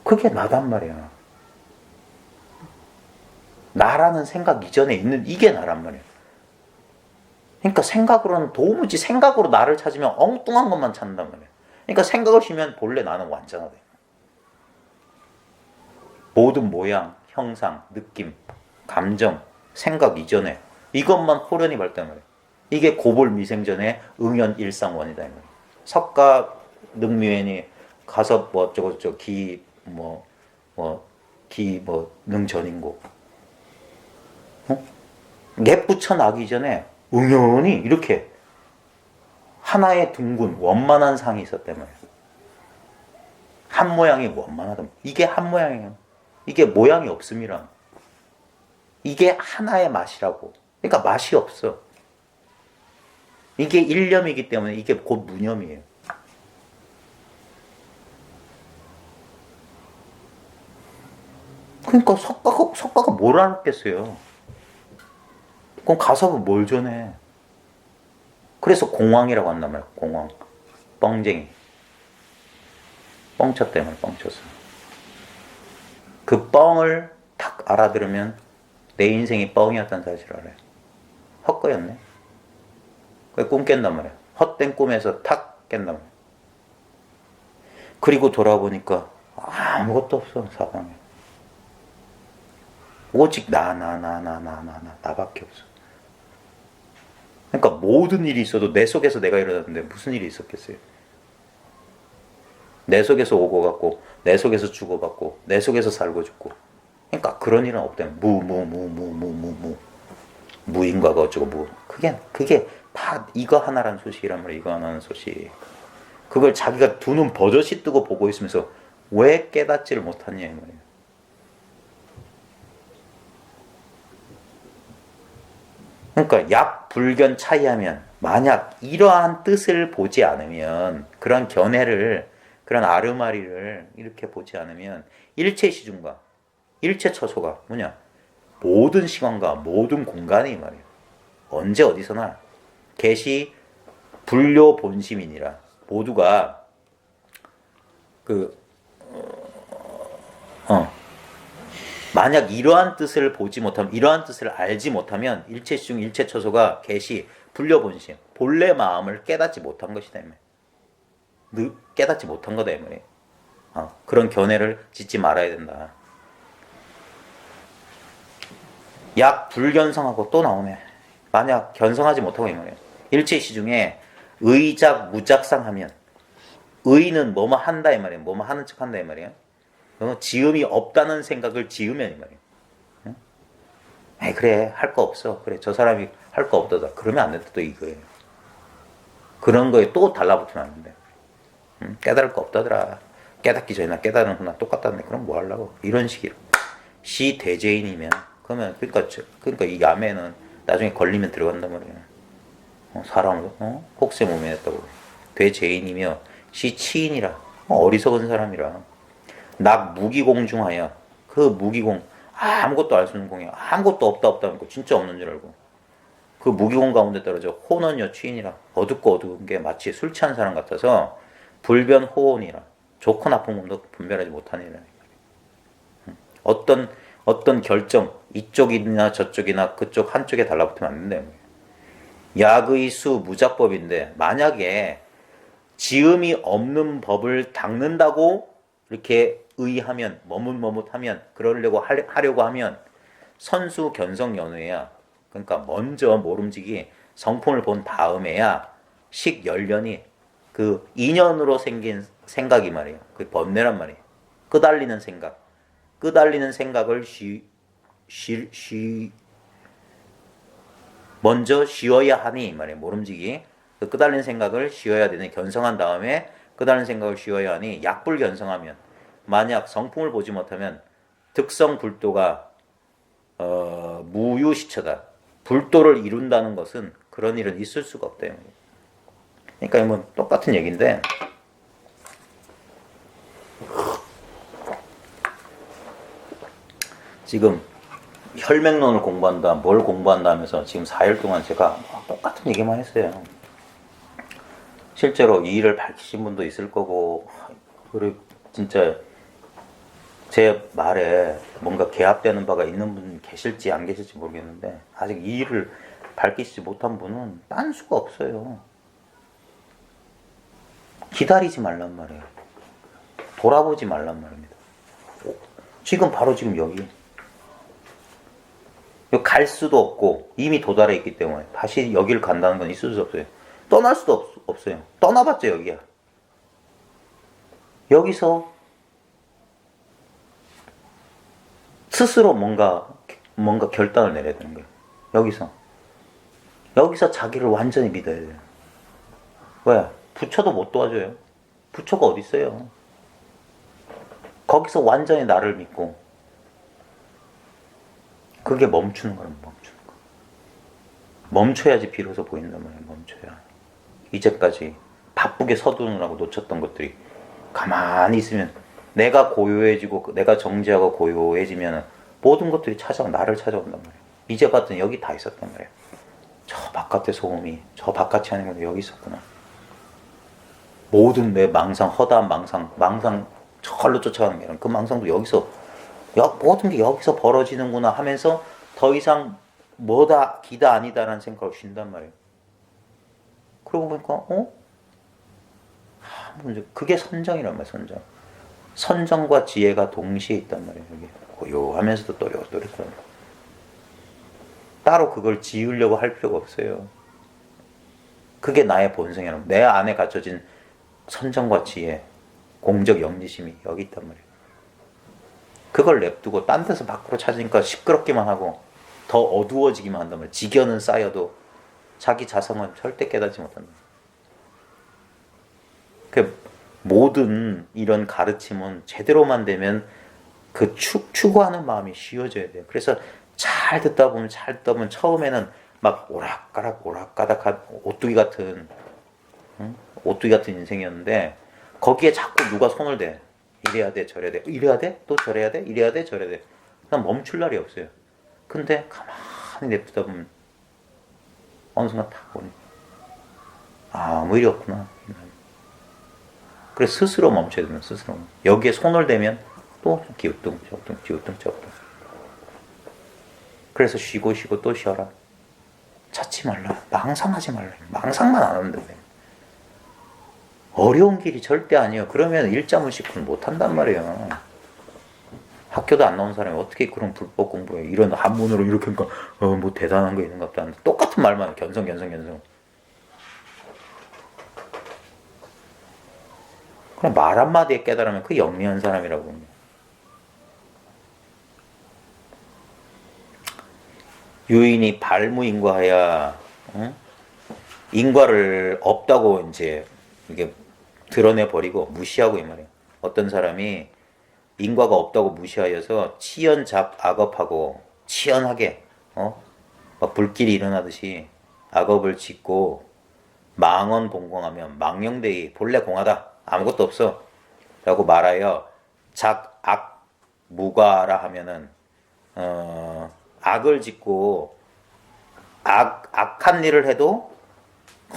그게 나단 말이야. 나라는 생각 이전에 있는 이게 나란 말이야. 그러니까 도무지 생각으로 나를 찾으면 엉뚱한 것만 찾는단 말이야. 그러니까 생각을 쉬면 본래 나는 완전하다. 모든 모양, 형상, 느낌, 감정, 생각 이전에 이것만 호련히 발달한 말이야. 이게 고볼미생전의 응연일상원이다. 이 말이야. 석가 능미회니 가서 능전인고. 랩 붙여나기 전에 응연히 이렇게 하나의 둥근 원만한 상이 있었단 말이에요. 한 모양이 원만하다. 이게 한 모양이에요. 이게 모양이 없음이란. 이게 하나의 맛이라고. 그러니까 맛이 없어. 이게 일념이기 때문에 이게 곧 무념이에요. 그러니까 석가가 뭘 알았겠어요. 그럼 가서 뭘 전해. 그래서 공황이라고 한단 말이야. 공황. 뻥쟁이. 뻥쳤대 말이야. 뻥쳤어. 그 뻥을 탁 알아들으면 내 인생이 뻥이었다는 사실을 알아요. 헛거였네. 그게 꿈 깬단 말이야. 헛된 꿈에서 탁 깬단 말이야. 그리고 돌아보니까 아무것도 없어, 사방에. 오직 나밖에 없어. 그러니까 모든 일이 있어도 내 속에서 내가 일어났는데 무슨 일이 있었겠어요? 내 속에서 오고 갔고, 내 속에서 주고받고, 내 속에서 살고 죽고. 그러니까 그런 일은 없대요. 무인과가 어쩌고 그게 다 이거 하나란 소식이란 말이에요. 이거 하나는 소식. 그걸 자기가 두 눈 버젓이 뜨고 보고 있으면서 왜 깨닫지를 못하냐 이 말이에요. 그러니까 약불견 차이하면 만약 이러한 뜻을 보지 않으면 그런 견해를 그런 아르마리를 이렇게 보지 않으면 일체 시중과 일체 처소가 뭐냐? 모든 시간과 모든 공간이 말이에요. 언제 어디서나 개시 불료 본심이니라. 모두가 만약 이러한 뜻을 보지 못하면, 이러한 뜻을 알지 못하면 일체시중 일체처소가 개시 불려본심 본래 마음을 깨닫지 못한 것이다. 깨닫지 못한 거다 이 말이에요. 그런 견해를 짓지 말아야 된다. 약 불견성하고 또 나오네. 만약 견성하지 못하고 이 말이에요. 일체시중에 의작 무작상하면, 의는 뭐뭐 한다 이 말이에요. 뭐뭐 하는 척 한다 이 말이에요. 지음이 없다는 생각을 지으면 이 말이에요. 응? 에이, 그래 할 거 없어. 그래 저 사람이 할 거 없다다. 그러면 안 된다 또 이거예요. 그런 거에 또 달라붙으면 안 된다. 응? 깨달을 거 없다더라. 깨닫기 전이나 깨달은구나 똑같다는데 그럼 뭐 하려고. 이런 식이로. 시 대죄인이면 그러면 그러니까 이 야매는 나중에 걸리면 들어간단 말이에요. 사람을 혹세 모면했다고. 대죄인이며 시 치인이라 어리석은 사람이라. 낙 무기공중하여 그 무기공 아무것도 알 수 없는 공이야. 아무것도 없다 하니까 진짜 없는 줄 알고 그 무기공 가운데 떨어져 혼언여 취인이라. 어둡고 어두운 게 마치 술 취한 사람 같아서 불변 호혼이라. 좋고 나쁜 몸도 분별하지 못하니라. 어떤 결정 이쪽이나 저쪽이나 그쪽 한쪽에 달라붙으면 안 된다. 약의 수 무작법인데 만약에 지음이 없는 법을 닦는다고 이렇게 의하면 머뭇머뭇하면 그러려고 하려고 하면 선수 견성 연후에야. 그러니까 먼저 모름지기 성품을 본 다음에야 식열련이 그 인연으로 생긴 생각이 말이에요. 그 번뇌란 말이에요. 끄달리는 생각. 끄달리는 생각을 먼저 쉬어야 하니 말이에요. 모름지기 그 끄달리는 생각을 쉬어야 되는 견성한 다음에 끄달리는 생각을 쉬어야 하니 약불 견성하면 만약 성품을 보지 못하면 득성 불도가 무유시처다. 불도를 이룬다는 것은 그런 일은 있을 수가 없다. 그러니까 뭐 똑같은 얘기인데 지금 혈맥론을 공부한다, 뭘 공부한다 하면서 지금 4일 동안 제가 똑같은 얘기만 했어요. 실제로 이 일을 밝히신 분도 있을 거고, 그리고 진짜 제 말에 뭔가 개합되는 바가 있는 분 계실지 안 계실지 모르겠는데 아직 이 일을 밝히지 못한 분은 딴 수가 없어요. 기다리지 말란 말이에요. 돌아보지 말란 말입니다. 지금 바로 지금 여기 갈 수도 없고 이미 도달해 있기 때문에 다시 여기를 간다는 건 있을 수 없어요. 떠날 수도 없어요. 떠나봤자 여기야. 여기서 스스로 뭔가 결단을 내려야 되는 거예요. 여기서 자기를 완전히 믿어야 돼요. 왜? 부처도 못 도와줘요. 부처가 어디 있어요? 거기서 완전히 나를 믿고 그게 멈추는 거예요. 멈춰야지 비로소 보인단 말이에요. 멈춰야. 이제까지 바쁘게 서두르느라고 놓쳤던 것들이 가만히 있으면 내가 고요해지고 내가 정지하고 고요해지면 모든 것들이 나를 찾아온단 말이에요. 이제 봤더니 여기 다 있었단 말이에요. 저 바깥의 소음이 저 바깥이 아니고 여기 있었구나. 모든 내 망상, 허다한 망상 저걸로 쫓아가는 게 아니라 그 망상도 여기서 모든 게 여기서 벌어지는구나 하면서 더 이상 뭐다 기다 아니다라는 생각을 쉰단 말이에요. 그러고 보니까 그게 선정이란 말이에요. 선정. 선정과 지혜가 동시에 있단 말이에요. 여기 고요하면서도 또렷또렷한. 따로 그걸 지으려고 할 필요가 없어요. 그게 나의 본성이란 내 안에 갖춰진 선정과 지혜, 공적 영지심이 여기 있단 말이에요. 그걸 냅두고 딴 데서 밖으로 찾으니까 시끄럽기만 하고 더 어두워지기만 한단 말이에요. 지견은 쌓여도 자기 자성은 절대 깨닫지 못한다. 그 모든 이런 가르침은 제대로만 되면 그 추구하는 마음이 쉬워져야 돼요. 그래서 잘 듣다 보면 처음에는 막 오락가락한 오뚜기 같은 인생이었는데 거기에 자꾸 누가 손을 대. 이래야 돼, 저래야 돼. 이래야 돼? 또 저래야 돼? 이래야 돼, 저래야 돼. 그냥 멈출 날이 없어요. 근데 가만히 냅두다 보면 어느 순간 딱 보니 아무 일이 없구나. 그래서 스스로 멈춰야 되면 스스로. 여기에 손을 대면 또 기우뚱 저우뚱. 그래서 쉬고 쉬고 또 쉬어라. 찾지 말라. 망상하지 말라. 망상만 안 하면 돼. 어려운 길이 절대 아니에요. 그러면 일자무식은 못한단 말이에요. 학교도 안 나온 사람이 어떻게 그런 불법 공부를 해. 이런 한문으로 이렇게 하니까 뭐 대단한 거 있는 것 같다. 똑같은 말만 견성. 그냥 말 한마디에 깨달으면 그 영리한 사람이라고 합니다. 유인이 발무인과하야, 응? 인과를 없다고 이제 이게 드러내버리고 무시하고 이 말이에요. 어떤 사람이 인과가 없다고 무시하여서 치연작 악업하고 치연하게 막 불길이 일어나듯이 악업을 짓고 망언봉공하면 망령되이 본래 공하다 아무것도 없어 라고 말하여 작악 무과라 하면은 악을 짓고 악한 일을 해도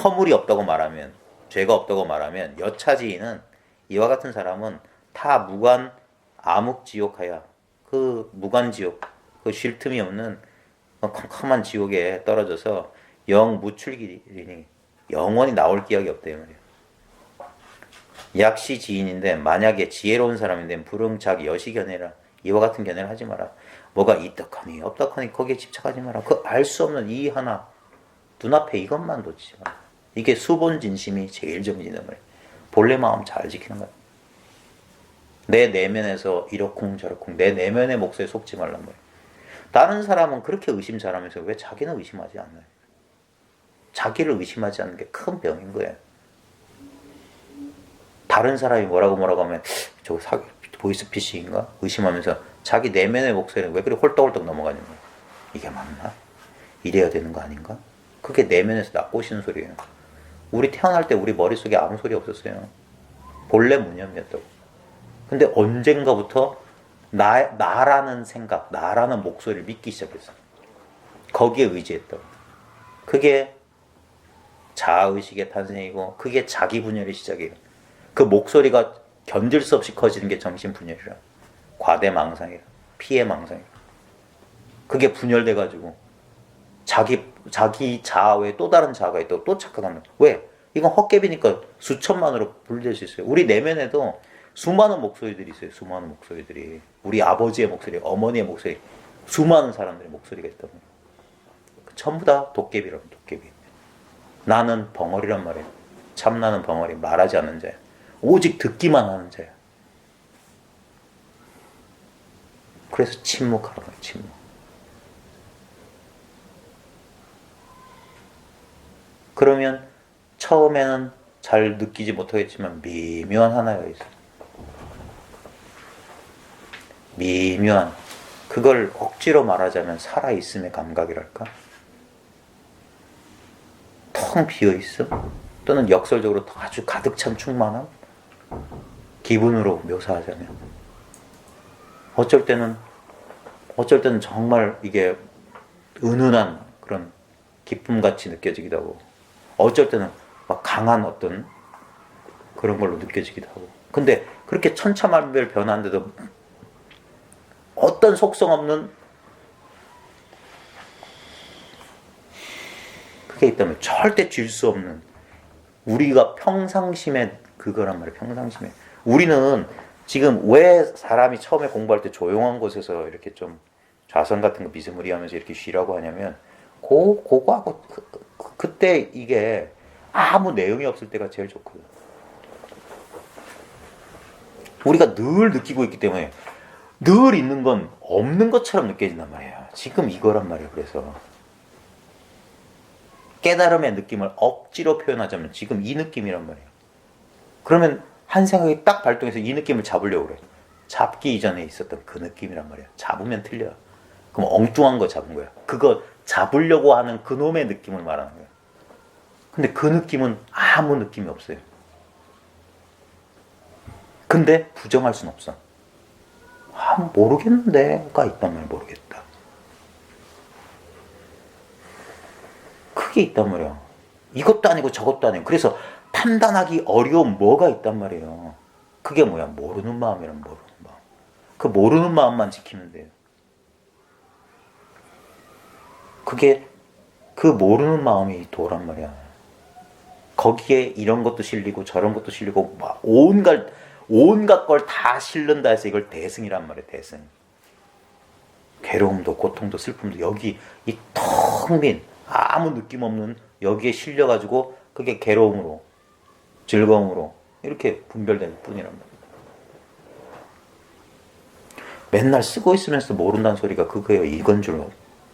허물이 없다고 말하면 죄가 없다고 말하면 여차지인은 이와 같은 사람은 타 무관 암흑지옥하야 그 무관지옥 그 쉴 틈이 없는 컴컴한 지옥에 떨어져서 영 무출기리니 영원히 나올 기약이 없다 이 말이야. 약시 지인인데 만약에 지혜로운 사람인데 불응작 여시견해라 이와 같은 견해를 하지 마라. 뭐가 있다커니 없다커니 거기에 집착하지 마라. 그 알 수 없는 이 하나 눈앞에 이것만 놓지 마라. 이게 수본진심이 제일 정진단 말이야. 본래 마음 잘 지키는 거야. 내 내면에서 이러쿵 저러쿵 내 내면의 몫에 속지 말란 말이야. 다른 사람은 그렇게 의심 잘하면서 왜 자기는 의심하지 않나요? 자기를 의심하지 않는 게 큰 병인 거예요. 다른 사람이 뭐라고 하면 저거 보이스피싱인가? 의심하면서 자기 내면의 목소리는 왜 그렇게 홀떡홀떡 넘어가냐고. 이게 맞나? 이래야 되는 거 아닌가? 그게 내면에서 나꼬시는 소리예요. 우리 태어날 때 우리 머릿속에 아무 소리 없었어요. 본래 무념이었다고. 근데 언젠가부터 나라는 생각, 나라는 목소리를 믿기 시작했어. 거기에 의지했다고. 그게 자아의식의 탄생이고 그게 자기 분열의 시작이에요. 그 목소리가 견딜 수 없이 커지는 게 정신분열이라. 과대망상이라. 피해망상이라. 그게 분열돼가지고 자기 자아 외에 또 다른 자아가 있다고 또 착각하는 거예요. 왜? 이건 헛개비니까 수천만으로 분리될 수 있어요. 우리 내면에도 수많은 목소리들이 있어요. 수많은 목소리들이. 우리 아버지의 목소리, 어머니의 목소리, 수많은 사람들의 목소리가 있다고. 전부 다 도깨비라고. 도깨비. 나는 벙어리란 말이에요. 참나는 벙어리, 말하지 않는 자야. 오직 듣기만 하는 자야. 그래서 침묵하라고 해요. 침묵. 그러면 처음에는 잘 느끼지 못하겠지만 미묘한 하나가 있어요. 미묘한, 그걸 억지로 말하자면 살아있음의 감각이랄까? 텅 비어있음? 또는 역설적으로 아주 가득 찬 충만함? 기분으로 묘사하자면 어쩔 때는 정말 이게 은은한 그런 기쁨같이 느껴지기도 하고 어쩔 때는 막 강한 어떤 그런 걸로 느껴지기도 하고. 근데 그렇게 천차만별 변하는데도 어떤 속성 없는 그게 있다면 절대 질 수 없는 우리가 평상심의 그거란 말이에요. 평상심에. 우리는 지금 왜 사람이 처음에 공부할 때 조용한 곳에서 이렇게 좀 좌선 같은 거 미스무리하면서 이렇게 쉬라고 하냐면 그거하고 그때 이게 아무 내용이 없을 때가 제일 좋거든. 우리가 늘 느끼고 있기 때문에 늘 있는 건 없는 것처럼 느껴진단 말이에요. 지금 이거란 말이에요. 그래서 깨달음의 느낌을 억지로 표현하자면 지금 이 느낌이란 말이에요. 그러면 한 생각이 딱 발동해서 이 느낌을 잡으려고 그래. 잡기 이전에 있었던 그 느낌이란 말이야. 잡으면 틀려. 그럼 엉뚱한 거 잡은 거야. 그거 잡으려고 하는 그놈의 느낌을 말하는 거야. 근데 그 느낌은 아무 느낌이 없어요. 근데 부정할 순 없어. 모르겠는데가 있단 말이야. 모르겠다. 그게 있단 말이야. 이것도 아니고 저것도 아니고. 그래서 판단하기 어려운 뭐가 있단 말이에요. 그게 뭐야? 모르는 마음이란 모르는 마음. 그 모르는 마음만 지키면 돼요. 그게 그 모르는 마음이 도란 말이야. 거기에 이런 것도 실리고 저런 것도 실리고 막 온갖 걸 다 실른다 해서 이걸 대승이란 말이야. 대승. 괴로움도 고통도 슬픔도 여기 이 텅 빈 아무 느낌 없는 여기에 실려가지고 그게 괴로움으로 즐거움으로 이렇게 분별될 뿐이란 말이야. 맨날 쓰고 있으면서 모른다는 소리가 그거예요. 이건 줄.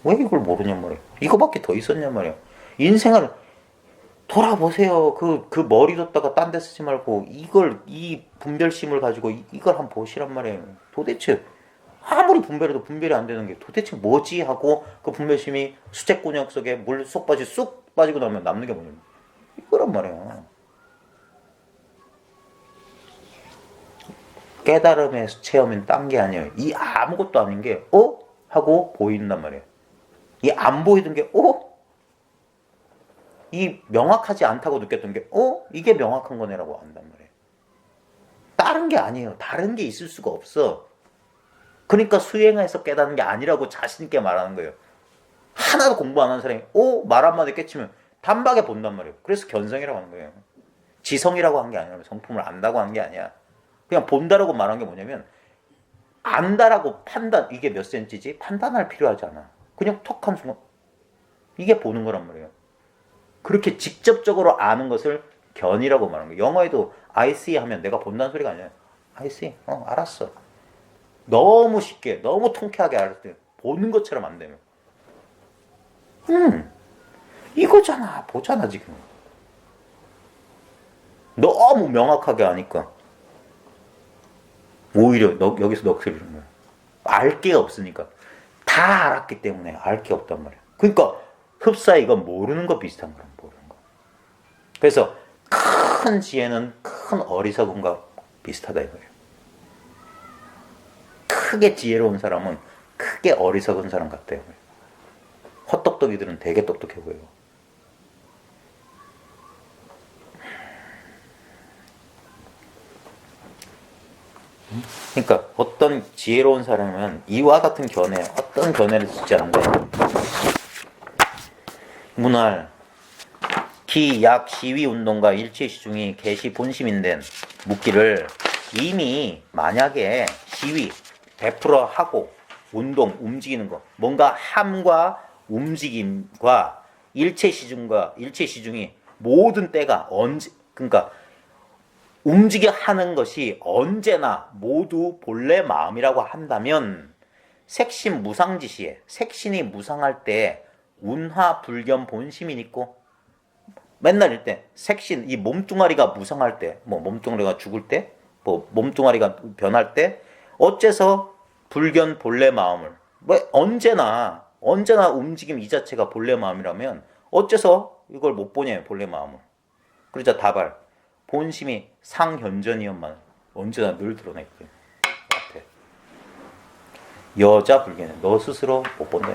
왜 이걸 모르냔 말이야. 이거밖에 더 있었냔 말이야. 인생을 돌아보세요. 그 머리 뒀다가 딴 데 쓰지 말고 이 분별심을 가지고 이걸 한번 보시란 말이에요. 도대체 아무리 분별해도 분별이 안 되는 게 도대체 뭐지 하고 그 분별심이 수채곤약 속에 물 쏙 빠지고 나면 남는 게 뭐냐면 이거란 말이야. 깨달음의 체험은 딴 게 아니에요. 이 아무것도 아닌 게 하고 보인단 말이에요. 이 안 보이던 게 이 명확하지 않다고 느꼈던 게 이게 명확한 거네라고 한단 말이에요. 다른 게 아니에요. 다른 게 있을 수가 없어. 그러니까 수행해서 깨닫는 게 아니라고 자신 있게 말하는 거예요. 하나도 공부 안 하는 사람이 말 한마디 깨치면 단박에 본단 말이에요. 그래서 견성이라고 하는 거예요. 지성이라고 한 게 아니라 성품을 안다고 하는 게 아니야. 그냥 본다라고 말한 게 뭐냐면 안다라고 판단, 이게 몇 센치지? 판단할 필요하지 않아. 그냥 턱 한 순간 이게 보는 거란 말이에요. 그렇게 직접적으로 아는 것을 견이라고 말하는 거예요. 영어에도 I see 하면 내가 본다는 소리가 아니야. I see, 알았어. 너무 쉽게, 너무 통쾌하게 알았을 때 보는 것처럼 안 되면 이거잖아, 보잖아 지금. 너무 명확하게 아니까 오히려 여기서 넋을 잃는 거야. 알 게 없으니까. 다 알았기 때문에 알 게 없단 말이야. 그러니까 흡사 이건 모르는 거 비슷한 거야. 모르는 거. 그래서 큰 지혜는 큰 어리석음과 비슷하다 이거예요. 크게 지혜로운 사람은 크게 어리석은 사람 같대요. 헛똑똑이들은 되게 똑똑해 보여요. 그러니까 어떤 지혜로운 사람은 이와 같은 견해, 어떤 견해를 쓰지 않는데 문활, 기, 약, 시위 운동과 일체 시중이 개시 본심인된 묻기를 이미 만약에 시위, 베풀어 하고 운동, 움직이는 거, 뭔가 함과 움직임과 일체 시중이 모든 때가 그러니까 움직여 하는 것이 언제나 모두 본래 마음이라고 한다면 색신 무상지시에 색신이 무상할 때 운화 불견 본심이 있고 맨날 일 때 색신 이 몸뚱아리가 무상할 때 뭐 몸뚱아리가 죽을 때 뭐 몸뚱아리가 변할 때 어째서 불견 본래 마음을 언제나 움직임 이 자체가 본래 마음이라면 어째서 이걸 못 보냐 본래 마음을. 그러자 다발 본심이 상현전이었만 언제나 늘 드러냈거든. 앞에 여자 불견에 너 스스로 못 본다.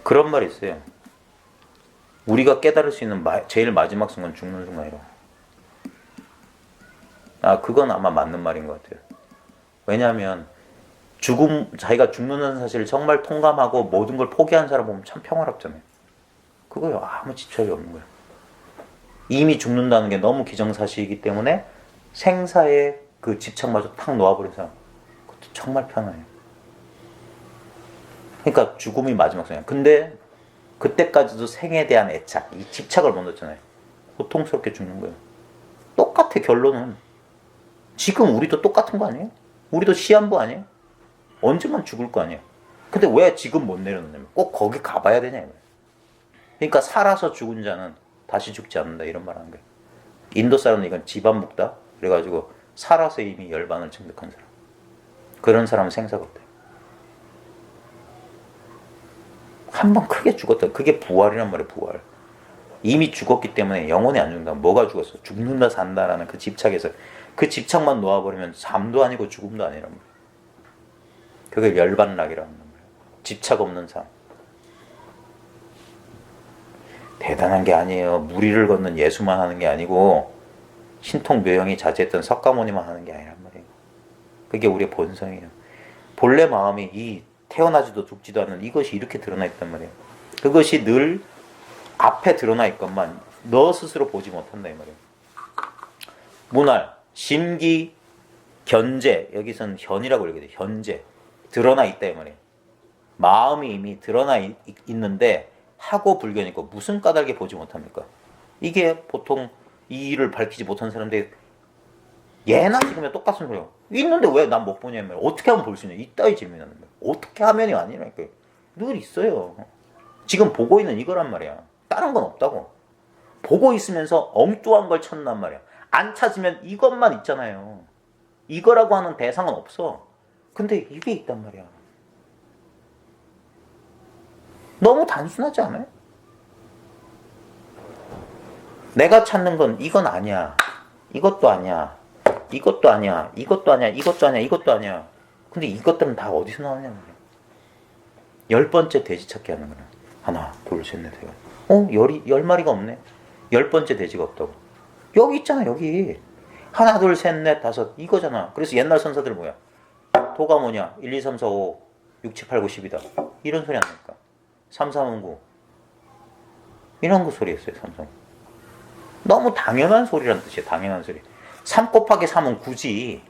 그런 말이 있어요. 우리가 깨달을 수 있는 제일 마지막 순간 죽는 순간이라고. 그건 아마 맞는 말인 것 같아요. 왜냐하면 자기가 죽는다는 사실을 정말 통감하고 모든 걸 포기한 사람 보면 참 평화롭잖아요. 그거요. 아무 집착이 없는 거예요. 이미 죽는다는 게 너무 기정사실이기 때문에 생사의 그 집착마저 탁 놓아버린 사람. 그것도 정말 편해요. 그러니까 죽음이 마지막 순간. 근데 그때까지도 생에 대한 애착, 이 집착을 못 놓잖아요. 고통스럽게 죽는 거예요. 똑같아 결론은. 지금 우리도 똑같은 거 아니에요? 우리도 시한부 아니에요? 언젠간 죽을 거 아니에요? 근데 왜 지금 못 내려놓냐면 꼭 거기 가봐야 되냐. 그러니까 살아서 죽은 자는 다시 죽지 않는다 이런 말 하는 거예요. 인도 사람은 이건 집안 묵다. 그래가지고 살아서 이미 열반을 증득한 사람. 그런 사람은 생사가 없대요. 한 번 크게 죽었다. 그게 부활이란 말이에요. 부활. 이미 죽었기 때문에 영혼이 안 죽는다. 뭐가 죽었어? 죽는다 산다라는 그 집착에서 그 집착만 놓아버리면 잠도 아니고 죽음도 아니란 말이에요. 그게 열반락이라는 말이에요. 집착 없는 삶. 대단한 게 아니에요. 무리를 걷는 예수만 하는 게 아니고 신통묘형이 자제했던 석가모니만 하는 게 아니란 말이에요. 그게 우리의 본성이에요. 본래 마음이 이 태어나지도 죽지도 않는 이것이 이렇게 드러나 있단 말이에요. 그것이 늘 앞에 드러나 있건만 너 스스로 보지 못한다 이 말이에요. 문활, 심기, 견제, 여기서는 현이라고 얘기해요. 현재 드러나 있다 이 말이에요. 마음이 이미 드러나 있는데 하고 불견이고 무슨 까닭에 보지 못합니까? 이게 보통 이 일을 밝히지 못한 사람들이 예나 지금이나 똑같은 소리예요. 있는데 왜 난 못 보냐면 어떻게 하면 볼 수 있냐 이따위 질문하는 거예요. 어떻게 하면이 아니라니까. 늘 있어요. 지금 보고 있는 이거란 말이야. 다른 건 없다고. 보고 있으면서 엉뚱한 걸 찾는단 말이야. 안 찾으면 이것만 있잖아요. 이거라고 하는 대상은 없어. 근데 이게 있단 말이야. 너무 단순하지 않아요? 내가 찾는 건 이건 아니야. 이것도 아니야. 이것도 아니야. 이것도 아니야. 이것도 아니야. 이것도 아니야. 근데 이것들은 다 어디서 나오냐 말이야. 10번째 돼지 찾기 하는 거야. 하나, 둘, 셋, 넷, 넷. 열 마리가 없네. 10번째 돼지가 없다고. 여기 있잖아, 여기. 하나, 둘, 셋, 넷, 다섯. 이거잖아. 그래서 옛날 선사들 뭐야? 도가 뭐냐? 1, 2, 3, 4, 5, 6, 7, 8, 9, 10이다. 이런 소리 안 나니까. 3, 4, 5, 9. 이런 거 소리 했어요, 3, 4, 5. 너무 당연한 소리란 뜻이에요, 당연한 소리. 3 곱하기 3은 굳이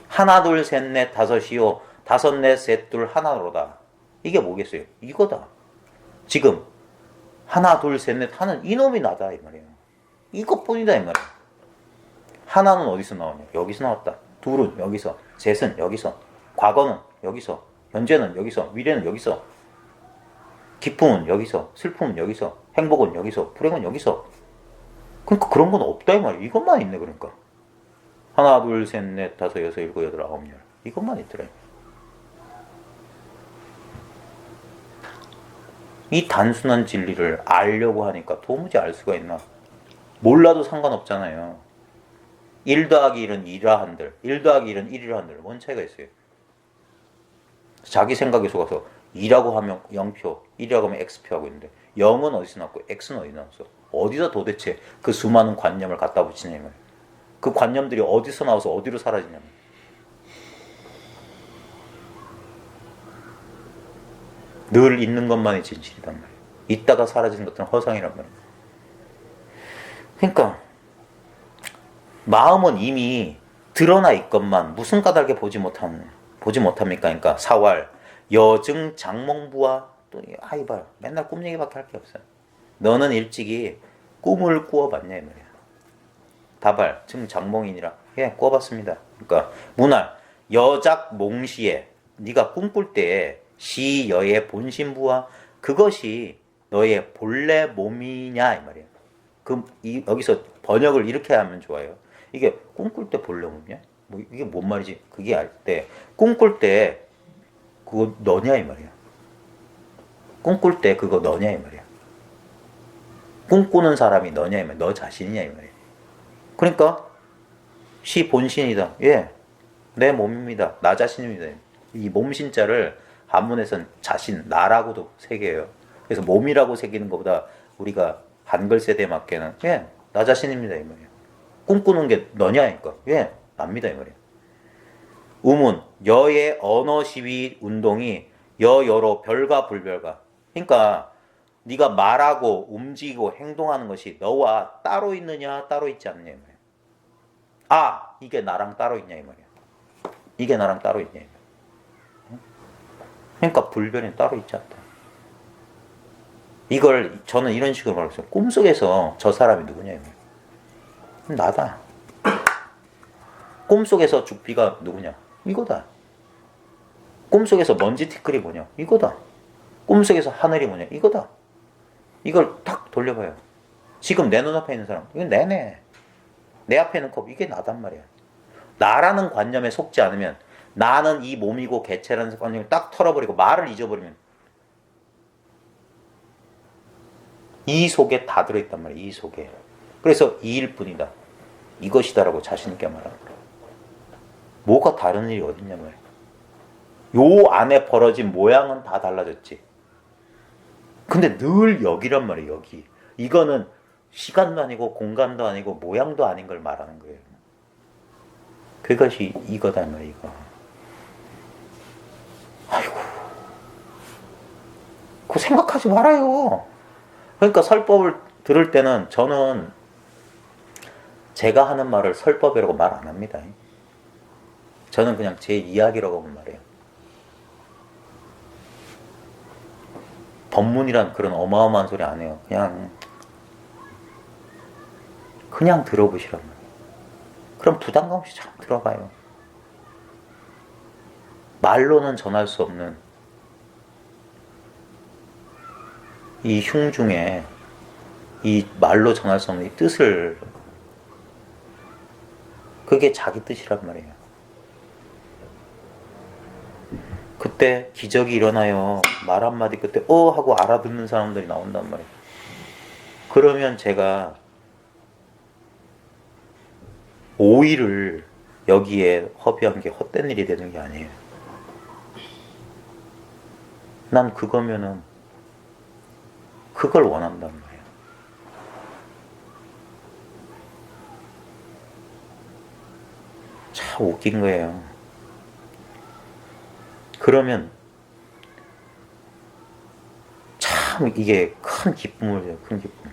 하나, 둘, 셋, 넷, 다섯이요. 다섯, 넷, 셋, 둘, 하나로다. 이게 뭐겠어요? 이거다. 지금 하나, 둘, 셋, 넷 하는 이놈이 나다 이 말이에요. 이것뿐이다 이 말이에요. 하나는 어디서 나오냐? 여기서 나왔다. 둘은 여기서, 셋은 여기서, 과거는 여기서, 현재는 여기서, 미래는 여기서, 기쁨은 여기서, 슬픔은 여기서, 행복은 여기서, 불행은 여기서. 그러니까 그런 건 없다 이 말이에요. 이것만 있네 그러니까. 하나, 둘, 셋, 넷, 다섯, 여섯, 일곱, 여덟, 아홉, 열. 이것만 있더라. 이 단순한 진리를 알려고 하니까 도무지 알 수가 있나? 몰라도 상관없잖아요. 1 더하기 1은 2라 한들, 1 더하기 1은 1이라 한들 뭔 차이가 있어요? 자기 생각에 속아서 2라고 하면 0표, 1이라고 하면 X표 하고 있는데 0은 어디서 나왔고 X는 어디서 나왔어? 어디서 도대체 그 수많은 관념을 갖다 붙이냐면 그 관념들이 어디서 나와서 어디로 사라지냐면 늘 있는 것만이 진실이란 말이에요. 있다가 사라지는 것들은 허상이란 말이에요. 그러니까 마음은 이미 드러나 있건만 무슨 까닭에 보지 못합니까? 그러니까 사활, 여증, 장몽부와 또 아이발 맨날 꿈 얘기밖에 할 게 없어요. 너는 일찍이 꿈을 꾸어봤냐 이 말이야. 다발, 지금 장몽이니라 예 꾸어봤습니다. 그러니까 문활, 여작 몽시에 네가 꿈꿀 때에 시여의 본심부와 그것이 너의 본래 몸이냐 이 말이에요. 여기서 번역을 이렇게 하면 좋아요. 이게 꿈꿀 때 본래 몸이냐? 뭐 이게 뭔 말이지? 그게 알 때 꿈꿀 때 그거 너냐 이 말이야. 꿈꿀 때 그거 너냐 이 말이야. 꿈꾸는 사람이 너냐 이 말이야. 너 자신이냐 이 말이야. 그러니까 시 본신이다. 예, 내 몸입니다. 나 자신입니다. 이 몸신자를 한문에서는 자신, 나라고도 새겨요. 그래서 몸이라고 새기는 것보다 우리가 한글 세대에 맞게는 예, 나 자신입니다 이 말이에요. 꿈꾸는 게 너냐니까 예, 납니다 이 말이에요. 우문, 여의 언어 시위 운동이 여여로 별과 불별과. 그러니까 네가 말하고 움직이고 행동하는 것이 너와 따로 있느냐 따로 있지 않느냐 이 말이에요. 아, 이게 나랑 따로 있냐 이 말이에요. 이게 나랑 따로 있냐 이 말이에요. 그러니까 불변이 따로 있지 않다. 이걸 저는 이런 식으로 말했어요. 꿈속에서 저 사람이 누구냐 이 말이에요. 나다. 꿈속에서 죽비가 누구냐? 이거다. 꿈속에서 먼지 티끌이 뭐냐? 이거다. 꿈속에서 하늘이 뭐냐? 이거다. 이걸 탁 돌려봐요. 지금 내 눈앞에 있는 사람, 이건 내네. 내 앞에 있는 컵, 이게 나단 말이야. 나라는 관념에 속지 않으면 나는 이 몸이고 개체라는 관념을 딱 털어버리고 말을 잊어버리면 이 속에 다 들어있단 말이야. 이 속에. 그래서 이일 뿐이다. 이것이다라고 자신 있게 말하는 거야. 뭐가 다른 일이 어딨냐 말이야. 요 안에 벌어진 모양은 다 달라졌지. 근데 늘 여기란 말이야. 여기. 이거는 시간도 아니고 공간도 아니고 모양도 아닌 걸 말하는 거예요. 그것이 이거다 말이야 이거. 아이고 그거 생각하지 말아요. 그러니까 설법을 들을 때는 저는 제가 하는 말을 설법이라고 말 안 합니다. 저는 그냥 제 이야기라고 말해요. 법문이란 그런 어마어마한 소리 안 해요. 그냥 들어보시란 말이에요. 그럼 부담감 없이 참 들어봐요. 말로는 전할 수 없는 이 흉중에 이 말로 전할 수 없는 이 뜻을, 그게 자기 뜻이란 말이에요. 그때 기적이 일어나요. 말 한마디 그때 하고 알아듣는 사람들이 나온단 말이에요. 그러면 제가 오일을 여기에 허비한 게 헛된 일이 되는 게 아니에요. 난 그거면은 그걸 원한단 말이에요. 참 웃긴 거예요. 그러면 참 이게 큰 기쁨을 줘요. 큰 기쁨.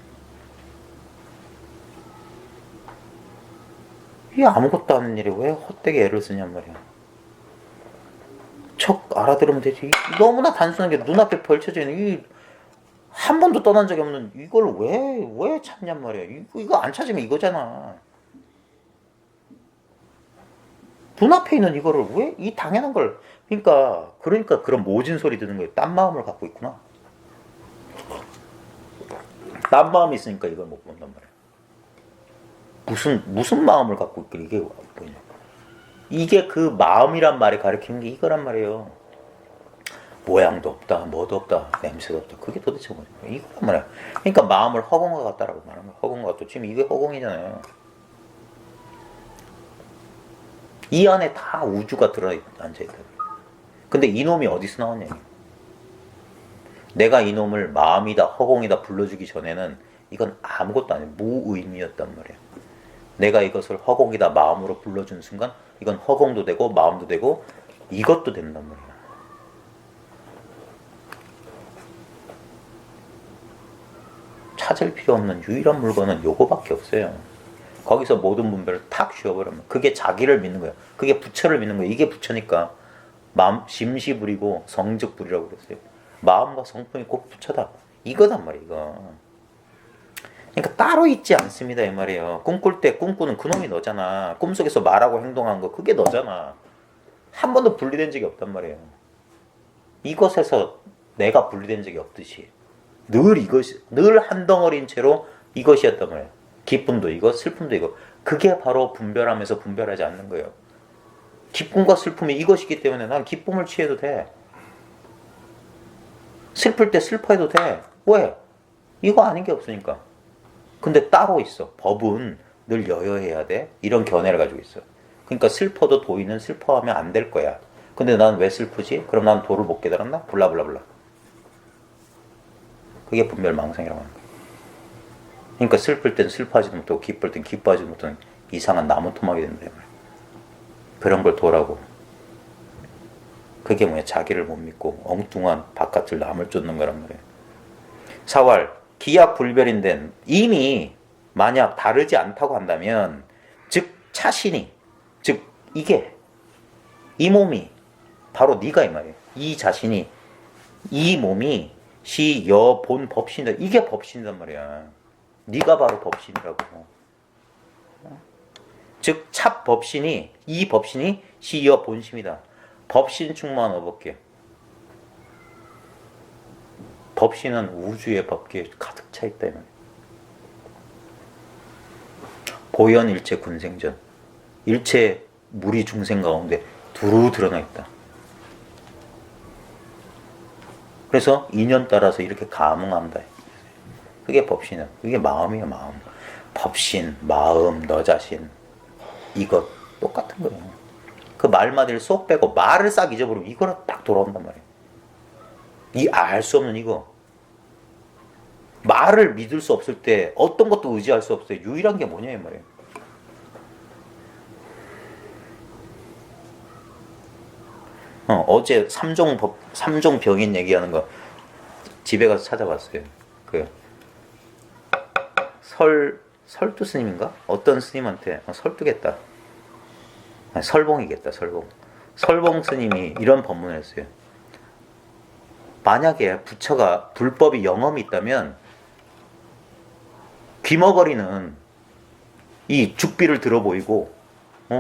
이게 아무것도 아닌 일이 왜 헛되게 애를 쓰냔 말이야. 척 알아들으면 되지. 너무나 단순한 게 눈앞에 펼쳐져 있는 한 번도 떠난 적이 없는 이걸 왜 찾냔 말이야. 이거 안 찾으면 이거잖아. 눈앞에 있는 이거를 왜 이 당연한 걸. 그러니까 그런 모진 소리 듣는 거예요. 딴 마음을 갖고 있구나. 딴 마음이 있으니까 이걸 못 본단 말이야. 무슨 마음을 갖고 있길래 이게 뭐냐. 이게 그 마음이란 말이 가리키는 게 이거란 말이에요. 모양도 없다, 뭐도 없다, 냄새도 없다. 그게 도대체 뭐냐. 이거란 말이야. 그러니까 마음을 허공과 같다라고 말하는 거야. 허공과 같다. 지금 이게 허공이잖아요. 이 안에 다 우주가 들어앉아있다. 근데 이놈이 어디서 나왔냐. 내가 이놈을 마음이다, 허공이다 불러주기 전에는 이건 아무것도 아니에요. 무의미였단 말이에요. 내가 이것을 허공이다, 마음으로 불러준 순간 이건 허공도 되고 마음도 되고 이것도 된단 말이에요. 찾을 필요 없는 유일한 물건은 요거밖에 없어요. 거기서 모든 분별을 탁 쉬어버리면 그게 자기를 믿는 거예요. 그게 부처를 믿는 거예요. 이게 부처니까 마음 심시불이고 성적불이라고 그랬어요. 마음과 성품이 꼭 부처다. 이거단 말이에요. 이거. 그러니까 따로 있지 않습니다. 이 말이에요. 꿈꿀 때 꿈꾸는 그놈이 너잖아. 꿈속에서 말하고 행동한 거 그게 너잖아. 한 번도 분리된 적이 없단 말이에요. 이것에서 내가 분리된 적이 없듯이 늘 한 덩어리인 채로 이것이었단 말이에요. 기쁨도 이거, 슬픔도 이거. 그게 바로 분별하면서 분별하지 않는 거예요. 기쁨과 슬픔이 이것이기 때문에 난 기쁨을 취해도 돼. 슬플 때 슬퍼해도 돼. 왜? 이거 아닌 게 없으니까. 근데 따로 있어. 법은 늘 여여해야 돼. 이런 견해를 가지고 있어. 그러니까 슬퍼도 도인은 슬퍼하면 안 될 거야. 근데 난 왜 슬프지? 그럼 난 도를 못 깨달았나? 블라블라블라. 그게 분별망상이라고 하는 거야. 그러니까 슬플 땐 슬퍼하지도 못하고 기쁠 땐 기뻐하지도 못하는 이상한 나무토막이 된다. 그런 걸 도라고. 그게 뭐야? 자기를 못 믿고 엉뚱한 바깥을 남을 쫓는 거란 말이에요. 사활, 기약불별인데 이미 만약 다르지 않다고 한다면 즉 차신이, 즉 이게 이 몸이 바로 네가 이 말이에요. 이 자신이 이 몸이 시 여 본 법신이다. 이게 법신이란 말이야. 네가 바로 법신이라고. 즉 찹법신이 이 법신이 시 여 본심이다. 법신 충만 어법계. 법신은 우주의 법계에 가득 차 있다. 보현일체 군생전. 일체 무리 중생 가운데 두루 드러나 있다. 그래서 인연 따라서 이렇게 감응한다. 그게 법신이야. 그게 마음이야, 마음. 법신, 마음, 너 자신. 이거 똑같은 거예요. 그 말마디를 쏙 빼고 말을 싹 잊어버리고 이거로 딱 돌아온단 말이에요. 이 알 수 없는 이거. 말을 믿을 수 없을 때 어떤 것도 의지할 수 없어요. 유일한 게 뭐냐 이 말이에요. 어제 삼종 병인 얘기하는 거 집에 가서 찾아봤어요. 그 설두 스님인가? 어떤 스님한테 설두겠다. 아니, 설봉이겠다. 설봉 스님이 이런 법문을 했어요. 만약에 부처가 불법이 영험이 있다면 귀머거리는 이 죽비를 들어 보이고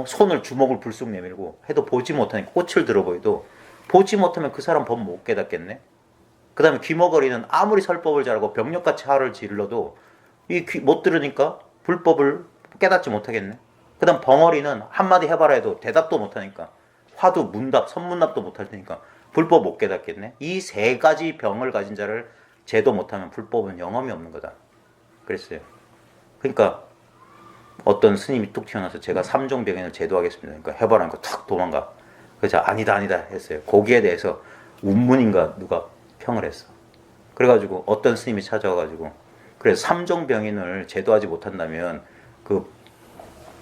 손을 주먹을 불쑥 내밀고 해도 보지 못하니까 꽃을 들어 보이도 보지 못하면 그 사람 법 못 깨닫겠네. 그 다음에 귀머거리는 아무리 설법을 잘하고 병력같이 하를 질러도 못 들으니까 불법을 깨닫지 못하겠네. 그 다음 벙어리는 한마디 해봐라 해도 대답도 못하니까 화두, 문답, 선문답도 못할 테니까 불법 못 깨닫겠네. 이 세 가지 병을 가진 자를 제도 못하면 불법은 영험이 없는 거다. 그랬어요. 그러니까 어떤 스님이 뚝 튀어나와서 제가 삼종병인을 제도하겠습니다. 그러니까 해봐라니까 탁 도망가. 그래서 아니다 했어요. 거기에 대해서 운문인가 누가 평을 했어. 그래가지고 어떤 스님이 찾아와가지고 그래서 삼종병인을 제도하지 못한다면 그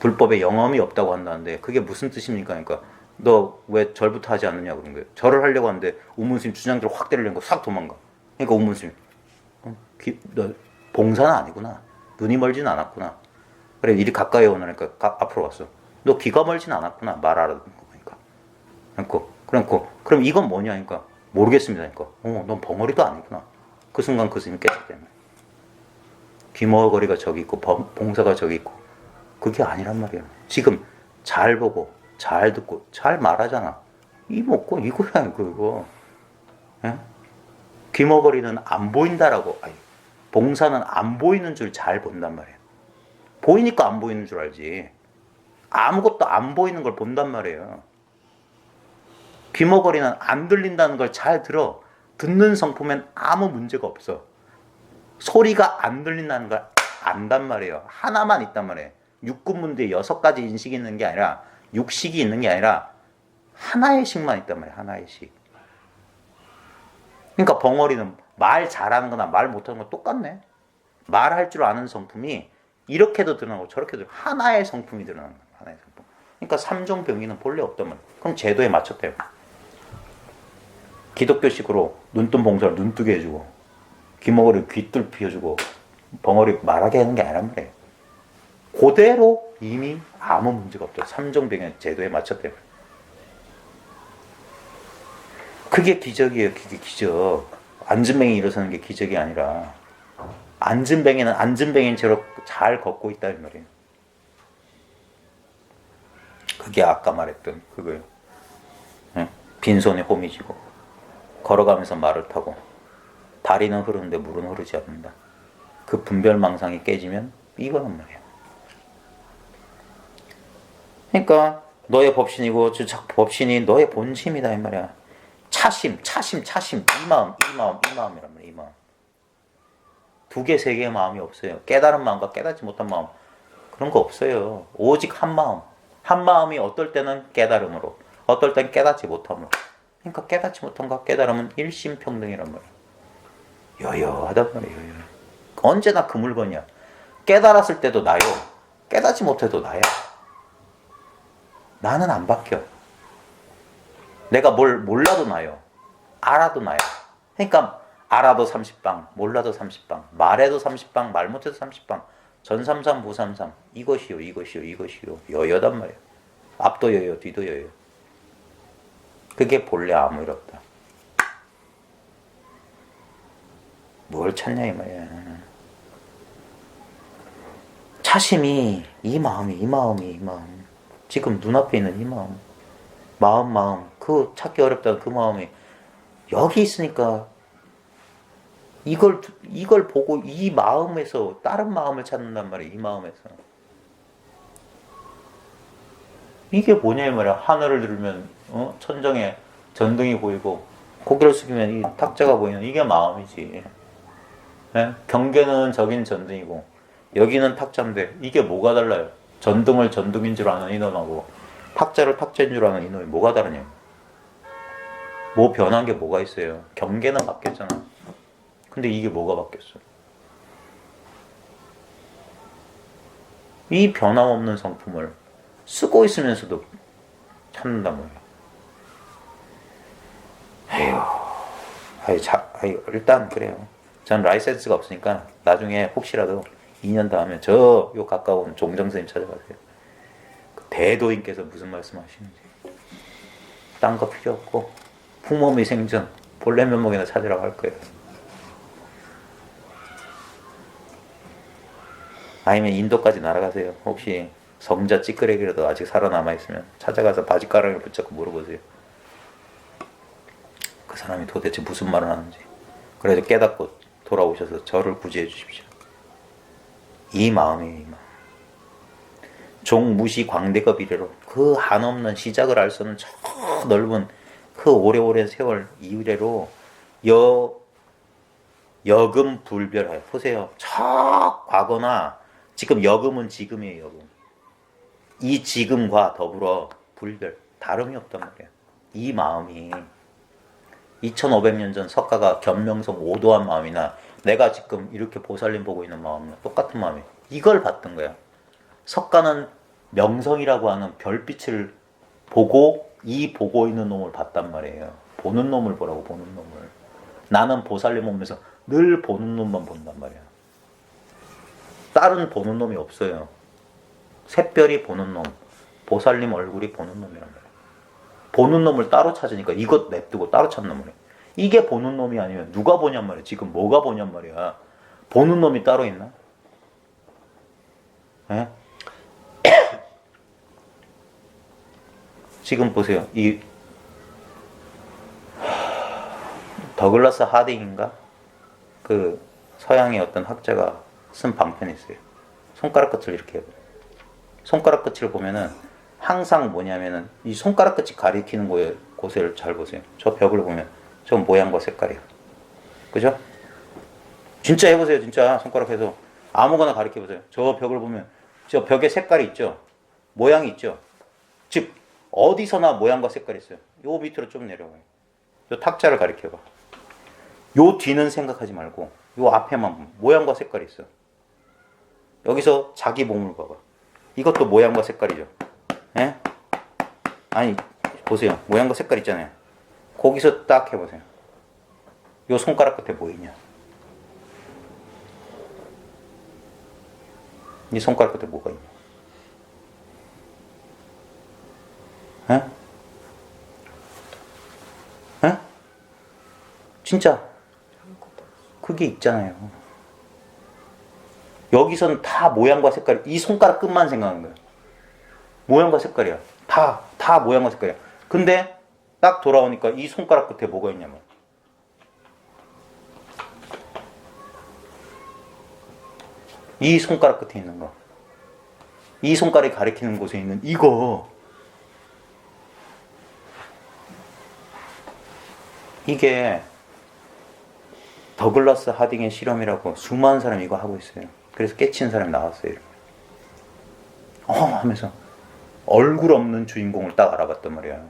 불법에 영험이 없다고 한다는데 그게 무슨 뜻입니까? 그러니까 너 왜 절부터 하지 않느냐 그런 거예요. 절을 하려고 하는데 운문스님 주장대로 확 때리려고 싹 도망가. 그러니까 운문스님 너 봉사는 아니구나. 눈이 멀진 않았구나. 그래 이리 가까이 오니까 앞으로 왔어. 너 귀가 멀진 않았구나. 말 알아듣는 거 보니까. 그럼 이건 뭐냐 하니까 모르겠습니다. 그러니까 넌 벙어리도 아니구나. 그 순간 그 스님이 깨닫겠네. 귀머거리가 저기 있고 봉사가 저기 있고 그게 아니란 말이야. 지금 잘 보고 잘 듣고 잘 말하잖아. 이 먹고 이거야 이거. 예? 귀머거리는 안 보인다라고. 아니, 봉사는 안 보이는 줄 잘 본단 말이야. 보이니까 안 보이는 줄 알지. 아무것도 안 보이는 걸 본단 말이에요. 귀머거리는 안 들린다는 걸 잘 들어. 듣는 성품엔 아무 문제가 없어. 소리가 안 들린다는 걸 안단 말이에요. 하나만 있단 말이에요. 육군문두에 6가지 인식이 있는 게 아니라 육식이 있는 게 아니라 하나의 식만 있단 말이에요. 하나의 식. 그러니까 벙어리는 말 잘하는 거나 말 못하는 거 똑같네. 말할 줄 아는 성품이 이렇게도 드러나고 저렇게도 하나의 성품이 드러나는 거예요. 하나의 성품. 그러니까 삼종병기는 본래 없단 말이에요. 그럼 제도에 맞췄대요. 기독교식으로 눈뜬 봉사를 눈뜨게 해주고 귀머거리 귀뚫 피워주고 벙어리 말하게 하는 게 아니란 말이에요. 그대로 이미 아무 문제가 없죠. 삼종병의 제도에 맞췄대요. 그게 기적이에요. 그게 기적. 앉은뱅이 일어서는 게 기적이 아니라 앉은뱅이는 앉은뱅이인 채로 잘 걷고 있다 이 말이에요. 그게 아까 말했던 그거예요. 응? 빈손에 홈이 지고 걸어가면서 말을 타고 다리는 흐르는데 물은 흐르지 않는다. 그 분별망상이 깨지면 이거란 말이에요. 그러니까 너의 법신이고 법신이 너의 본심이다 이 말이야. 차심 이 마음이란 말이야. 이 마음. 2개, 3개의 마음이 없어요. 깨달은 마음과 깨닫지 못한 마음 그런 거 없어요. 오직 한 마음. 한 마음이 어떨 때는 깨달음으로 어떨 땐 깨닫지 못함으로. 그러니까 깨닫지 못함과 깨달음은 일심평등이란 말이야. 여여하단 말이야. 여여. 언제나 그 물건이야. 깨달았을 때도 나요. 깨닫지 못해도 나야. 나는 안 바뀌어. 내가 뭘 몰라도 나요. 알아도 나요. 그러니까 알아도 30방, 몰라도 30방, 말해도 30방, 말 못해도 30방, 전삼삼, 부삼삼, 이것이요. 여여단 말이야. 앞도 여여, 뒤도 여여. 그게 본래 아무 일 없다. 뭘 찾냐 이 말이야. 차심이 이 마음. 지금 눈앞에 있는 이 마음. 그 찾기 어렵다는 그 마음이 여기 있으니까 이걸 보고 이 마음에서 다른 마음을 찾는단 말이야. 이 마음에서. 이게 뭐냐 이 말이야. 하늘을 들으면 천정에 전등이 보이고 고개를 숙이면 이 탁자가 보이는 이게 마음이지. 네? 경계는 저긴 전등이고 여기는 탁자인데 이게 뭐가 달라요? 전등을 전등인 줄 아는 이놈하고 탁자를 탁자인 줄 아는 이놈이 뭐가 다르냐? 뭐 변한 게 뭐가 있어요? 경계는 바뀌었잖아. 근데 이게 뭐가 바뀌었어? 이 변함없는 성품을 쓰고 있으면서도 찾는단 말이야. 일단 그래요. 전 라이센스가 없으니까 나중에 혹시라도 2년 다음에 저 요 가까운 종정 선생님 찾아가세요. 그 대도인께서 무슨 말씀하시는지. 딴 거 필요 없고 풍모미 생전 본래 면목이나 찾으라고 할 거예요. 아니면 인도까지 날아가세요. 혹시 성자 찌끄레기라도 아직 살아남아 있으면 찾아가서 바지가랑이를 붙잡고 물어보세요. 그 사람이 도대체 무슨 말을 하는지. 그래도 깨닫고 돌아오셔서 저를 구제해 주십시오. 이 마음이에요. 이 마음. 종무시 광대급 이래로 그 한없는 시작을 알 수 없는 저 넓은 그 오래오랜 세월 이래로 여금 불별하여 보세요. 저 과거나 지금 여금은 지금이에요. 여금. 이 지금과 더불어 불별 다름이 없단 말이에요. 이 마음이 2500년 전 석가가 견명성 오도한 마음이나 내가 지금 이렇게 보살님 보고 있는 마음이나 똑같은 마음이에요. 이걸 봤던 거야. 석가는 명성이라고 하는 별빛을 보고 이 보고 있는 놈을 봤단 말이에요. 보는 놈을 보라고. 보는 놈을. 나는 보살님 오면서 늘 보는 놈만 본단 말이야. 다른 보는 놈이 없어요. 샛별이 보는 놈, 보살님 얼굴이 보는 놈이란 말이야. 보는 놈을 따로 찾으니까 이것 냅두고 따로 찾는 말이야. 이게 보는 놈이 아니면 누가 보냔 말이야. 지금 뭐가 보냔 말이야. 보는 놈이 따로 있나? 에? 지금 보세요. 이 더글라스 하딩인가? 그 서양의 어떤 학자가 쓴 방편이 있어요. 손가락 끝을 이렇게 해요. 손가락 끝을 보면은 항상 뭐냐면은 이 손가락 끝이 가리키는 곳을 잘 보세요. 저 벽을 보면 저 모양과 색깔이에요. 그죠? 진짜 해보세요. 진짜 손가락에서 아무거나 가리켜보세요. 저 벽을 보면 저 벽에 색깔이 있죠. 모양이 있죠. 즉 어디서나 모양과 색깔이 있어요. 요 밑으로 좀 내려가요. 요 탁자를 가리켜봐. 요 뒤는 생각하지 말고 요 앞에만 보면 모양과 색깔이 있어. 여기서 자기 몸을 봐봐. 이것도 모양과 색깔이죠. 예? 아니 보세요. 모양과 색깔 있잖아요. 거기서 딱 해보세요. 요 손가락 끝에 뭐 있냐. 이 손가락 끝에 뭐가 있냐. 예? 예? 진짜 그게 있잖아요. 여기서는 다 모양과 색깔, 이 손가락 끝만 생각하는 거예요. 모양과 색깔이야. 다 모양과 색깔이야. 근데 딱 돌아오니까 이 손가락 끝에 뭐가 있냐면 이 손가락 끝에 있는 거. 이 손가락이 가리키는 곳에 있는 이거. 이게 더글라스 하딩의 실험이라고 수많은 사람이 이거 하고 있어요. 그래서 깨친 사람이 나왔어요. 하면서 얼굴 없는 주인공을 딱 알아봤단 말이야.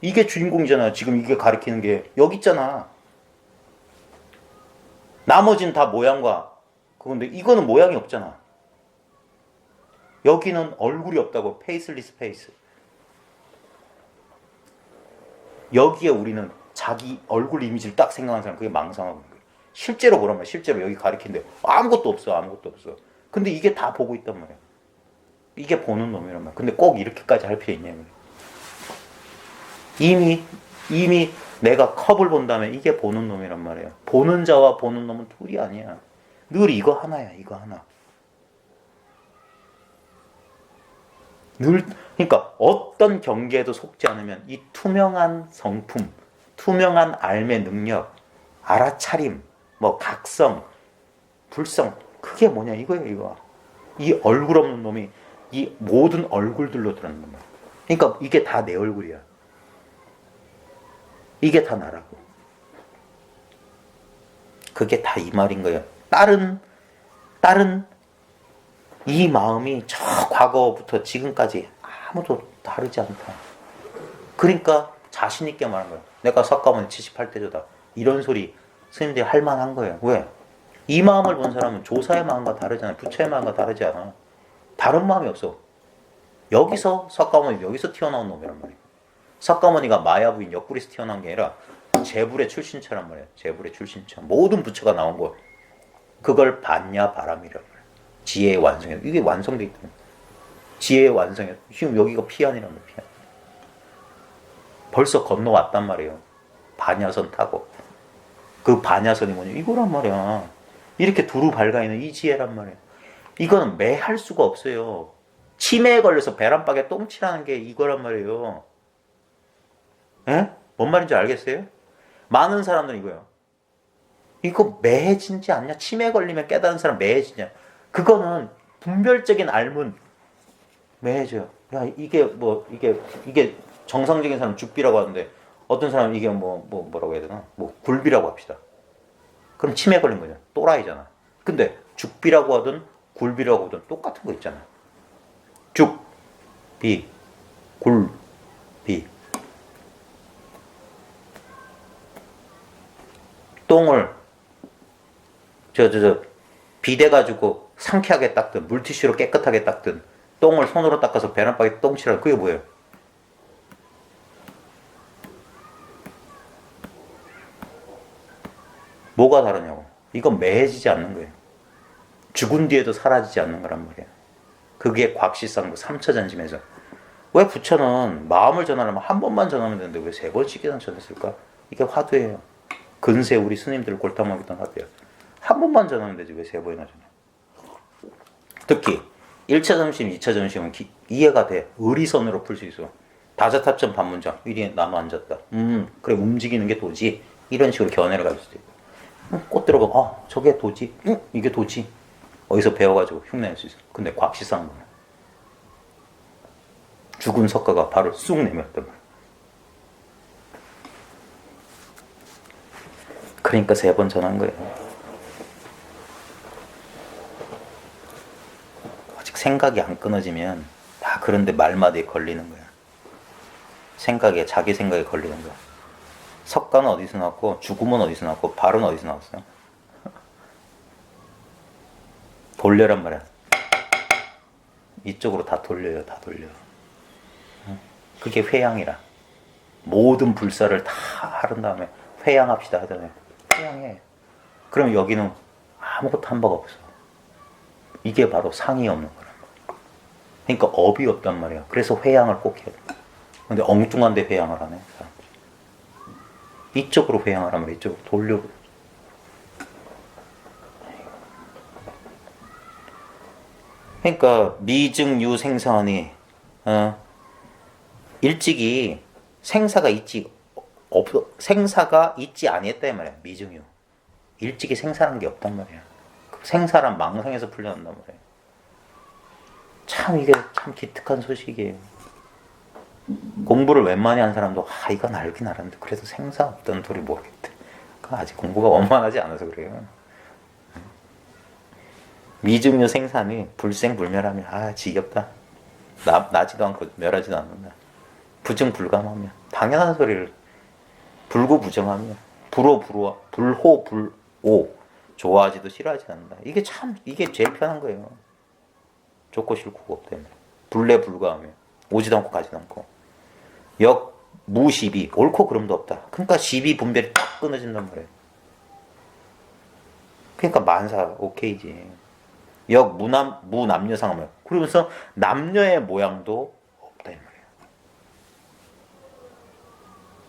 이게 주인공이잖아. 지금 이게 가리키는 게 여기 있잖아. 나머지는 다 모양과 그건데 이거는 모양이 없잖아. 여기는 얼굴이 없다고. 페이스리스 페이스. 여기에 우리는 자기 얼굴 이미지를 딱 생각하는 사람, 그게 망상하고 있는 거예요. 실제로 보란 말이야. 실제로 여기 가리키는데 아무것도 없어. 아무것도 없어. 근데 이게 다 보고 있단 말이야. 이게 보는 놈이란 말이야. 근데 꼭 이렇게까지 할 필요 있냐면 이미 내가 컵을 본다면 이게 보는 놈이란 말이야. 보는 자와 보는 놈은 둘이 아니야. 늘 이거 하나야. 이거 하나. 늘 그러니까 어떤 경계에도 속지 않으면 이 투명한 성품, 투명한 알매 능력, 알아차림, 뭐 각성, 불성, 그게 뭐냐 이거예요. 이거. 이 얼굴 없는 놈이 이 모든 얼굴들로 들어있는 거야. 그러니까 이게 다 내 얼굴이야. 이게 다 나라고. 그게 다 이 말인 거예요. 딸은 이 마음이 저 과거부터 지금까지 아무도 다르지 않다. 그러니까 자신 있게 말한 거예요. 내가 석가모니 78대조다. 이런 소리 스님들이 할 만한 거예요. 왜? 이 마음을 본 사람은 조사의 마음과 다르잖아요. 부처의 마음과 다르지 않아. 다른 마음이 없어. 여기서 석가모니 여기서 튀어나온 놈이란 말이에요. 석가모니가 마야부인 옆구리에서 튀어나온 게 아니라 재불의 출신처란 말이에요. 재불의 출신처. 모든 부처가 나온 거. 그걸 반야 바람이라고 해요. 지혜의 완성이에요. 이게 완성돼 있다. 지혜의 완성이에요. 지금 여기가 피안이란 말이에요. 피안. 벌써 건너왔단 말이에요. 반야선 타고. 그 반야선이 뭐냐? 이거란 말이야. 이렇게 두루 밝아있는 이 지혜란 말이에요. 이거는 매할 수가 없어요. 치매에 걸려서 배란박에 똥치라는 게 이거란 말이에요. 에? 뭔 말인지 알겠어요? 많은 사람들은 이거예요. 이거 매해진지 않냐? 치매 걸리면 깨달은 사람 매해지냐? 그거는 분별적인 알문 매해져요. 야, 이게 뭐 이게 정상적인 사람 죽비라고 하는데 어떤 사람은 이게 뭐라고 해야 되나? 뭐 굴비라고 합시다. 그럼 치매 걸린 거잖아. 또라이잖아. 근데 죽비라고 하든 굴비라고 하든 똑같은 거 있잖아. 죽, 비, 굴, 비. 똥을 비대 가지고 상쾌하게 닦든 물티슈로 깨끗하게 닦든 똥을 손으로 닦아서 배란박에 똥치라. 그게 뭐예요? 뭐가 다르냐고. 이건 매해지지 않는 거예요. 죽은 뒤에도 사라지지 않는 거란 말이에요. 그게 곽시상부 3차 전심에서. 왜 부처는 마음을 전하려면 한 번만 전하면 되는데 왜 세 번씩이나 전했을까? 이게 화두예요. 근세 우리 스님들 골탕 먹였던 화두예요. 한 번만 전하면 되지 왜 세 번이나 전해? 특히 1차 점심, 2차 점심은 이해가 돼. 의리선으로 풀 수 있어. 다자탑전 반문장. 위에 나무 앉았다. 그래 움직이는 게 도지. 이런 식으로 견해를 가질 수도 있고. 꽃 들어봐. 저게 도지. 이게 도지. 어디서 배워가지고 흉내낼 수 있어. 근데 곽시상부는 죽은 석가가 발을 쑥 내밀었단 말이야. 그러니까 세 번 전한 거예요. 아직 생각이 안 끊어지면 다 그런데 말마디에 걸리는 거야. 자기 생각에 걸리는 거야. 석가는 어디서 나왔고 죽음은 어디서 나왔고 발은 어디서 나왔어요? 돌려란 말이야. 이쪽으로 다 돌려요. 다 돌려. 그게 회양이라. 모든 불사를 다 하른 다음에 회양합시다 하잖아요. 회양해. 그럼 여기는 아무것도 한 바가 없어. 이게 바로 상이 없는 거란 말이야. 그러니까 업이 없단 말이야. 그래서 회양을 꼭 해야 돼. 근데 엉뚱한데 회양을 하네. 이쪽으로 회양을 하면 이쪽으로 돌려. 그러니까 미증유 생사하니 일찍이 생사가 있지 아니했다 이 말이야. 미증유. 일찍이 생사라는 게 없단 말이야. 생사란 망상에서 풀려난단 말이야. 참 이게 참 기특한 소식이에요. 공부를 웬만히 한 사람도 이건 알긴 알았는데 그래도 생사 없다는 소리 모르겠대. 아직 공부가 원만하지 않아서 그래요. 미증유 생사는 불생불멸하면 지겹다. 나지도 않고 멸하지도 않는다. 부증불감하며 당연한 소리를 불구부정하며 불호불오 좋아하지도 싫어하지 않는다. 이게 제일 편한 거예요. 좋고 싫고가 없다. 불내불가하며 오지도 않고 가지도 않고 역무시비 옳고 그름도 없다. 그러니까 시비 분별이 딱 끊어진단 말이에요. 그러니까 만사 오케이지. 무남녀상하며 그러면서 남녀의 모양도 없다 이 말이에요.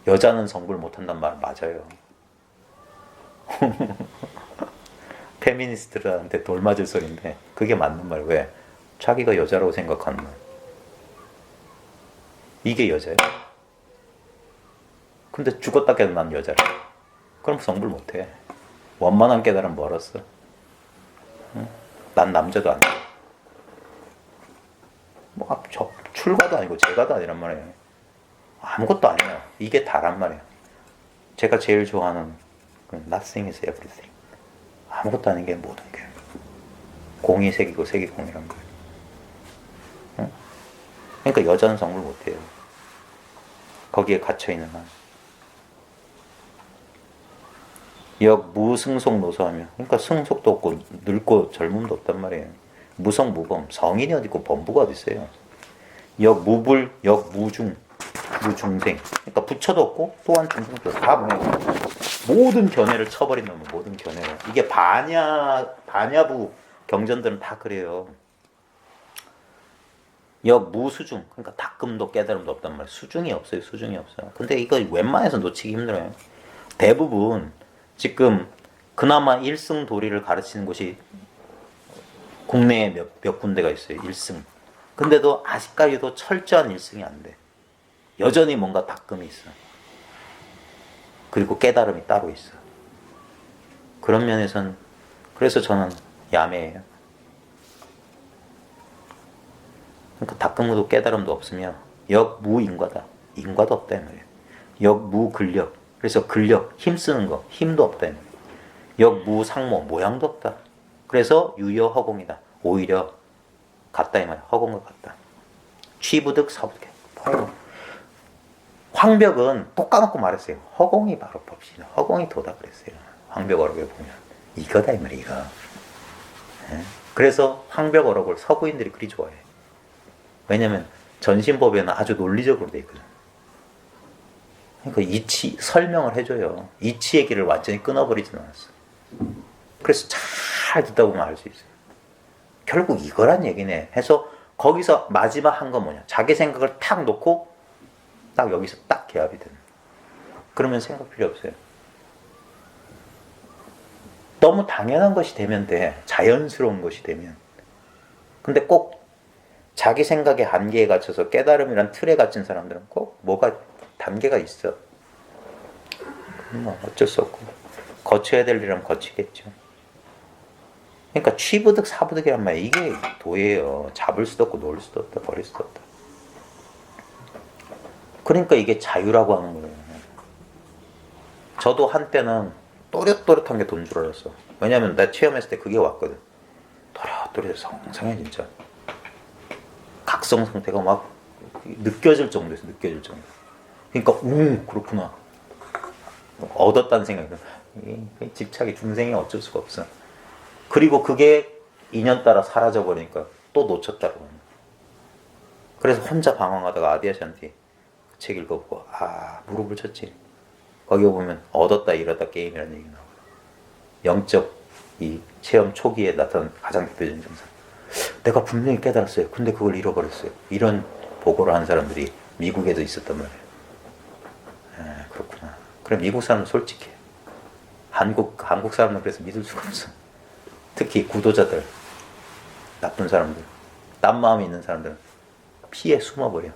여자는 성불 못한단 말 맞아요. 페미니스트들한테 돌맞을 소리인데 그게 맞는 말. 왜? 자기가 여자라고 생각하는 말. 이게 여자예요. 근데 죽었다 깨도 난 여자래. 그럼 성불 못해. 원만한 깨달음 멀었어. 응? 난 남자도 아니야. 출가도 아니고 재가도 아니란 말이에요. 아무것도 아니야. 이게 다란 말이야. 제가 제일 좋아하는 nothing is everything. 아무것도 아닌 게 모든 게. 공이 색이고 색이 공이란 거예요. 응? 그러니까 여자는 성불 못해요. 거기에 갇혀있는 한. 무승속 노소하며 그러니까 승속도 없고 늙고 젊음도 없단 말이에요. 무성 무범 성인이 어디 있고 범부가 어디 있어요. 무불 무중 무중생. 그러니까 부처도 없고 또한 중생도 다 뭐냐, 모든 견해를 쳐버린 놈은 모든 견해를. 이게 반야부 경전들은 다 그래요. 무수중, 그러니까 닦음도 깨달음도 없단 말이에요. 수중이 없어요. 수중이 없어요. 근데 이거 웬만해서 놓치기 힘들어요. 대부분 지금 그나마 1승 도리를 가르치는 곳이 국내에 몇 군데가 있어요. 1승. 근데도 아직까지도 철저한 1승이 안 돼. 여전히 뭔가 닦음이 있어. 그리고 깨달음이 따로 있어. 그런 면에선 그래서 저는 야매예요. 그러니까 닦음도 깨달음도 없으면 역무인과다. 인과도 없다 이 말이에요. 역무근력. 그래서 근력, 힘쓰는 거, 힘도 없다 이 말이에요. 역무상모, 모양도 없다. 그래서 유여허공이다. 오히려 같다 이 말이에요. 허공과 같다. 취부득 서부득. 황벽은 또 까놓고 말했어요. 허공이 바로 법시다. 허공이 도다 그랬어요. 황벽어록에 보면 이거다 이 말이에요. 이거. 그래서 황벽어록을 서구인들이 그리 좋아해. 왜냐면 전신법에는 아주 논리적으로 돼 있거든. 그러니까 이치 설명을 해줘요. 이치 얘기를 완전히 끊어버리진 않았어. 그래서 잘 듣다 보면 알 수 있어요. 결국 이거란 얘기네 해서 거기서 마지막 한 건 뭐냐, 자기 생각을 탁 놓고 딱 여기서 딱 개합이 되는. 그러면 생각 필요 없어요. 너무 당연한 것이 되면 돼. 자연스러운 것이 되면. 근데 꼭 자기 생각의 한계에 갇혀서 깨달음이란 틀에 갇힌 사람들은 꼭 뭐가 단계가 있어. 뭐 어쩔 수 없고 거쳐야 될 일은 거치겠죠. 그러니까 취부득 사부득이란 말, 이게 도예요. 잡을 수도 없고 놓을 수도 없다, 버릴 수도 없다. 그러니까 이게 자유라고 하는 거예요. 저도 한때는 또렷또렷한 게 돈 줄 알았어. 왜냐면 나 체험했을 때 그게 왔거든. 또렷또렷해서 성성해 진짜. 각성 상태가 막 느껴질 정도였어. 느껴질 정도. 그러니까 그렇구나. 얻었다는 생각이 들어. 집착이 중생이 어쩔 수가 없어. 그리고 그게 인연 따라 사라져 버리니까 또 놓쳤다고. 그래서 혼자 방황하다가 아디아샨티 그 책 읽어보고 무릎을 쳤지. 거기 보면 얻었다 잃었다 게임이라는 얘기 나와요. 영적 이 체험 초기에 나타난 가장 대표적인 증상. 내가 분명히 깨달았어요. 근데 그걸 잃어버렸어요. 이런 보고를 한 사람들이 미국에도 있었단 말이에요. 그렇구나. 그럼 미국 사람은 솔직해. 한국 사람은 그래서 믿을 수가 없어. 특히 구도자들, 나쁜 사람들, 딴 마음이 있는 사람들은 피해 숨어버려.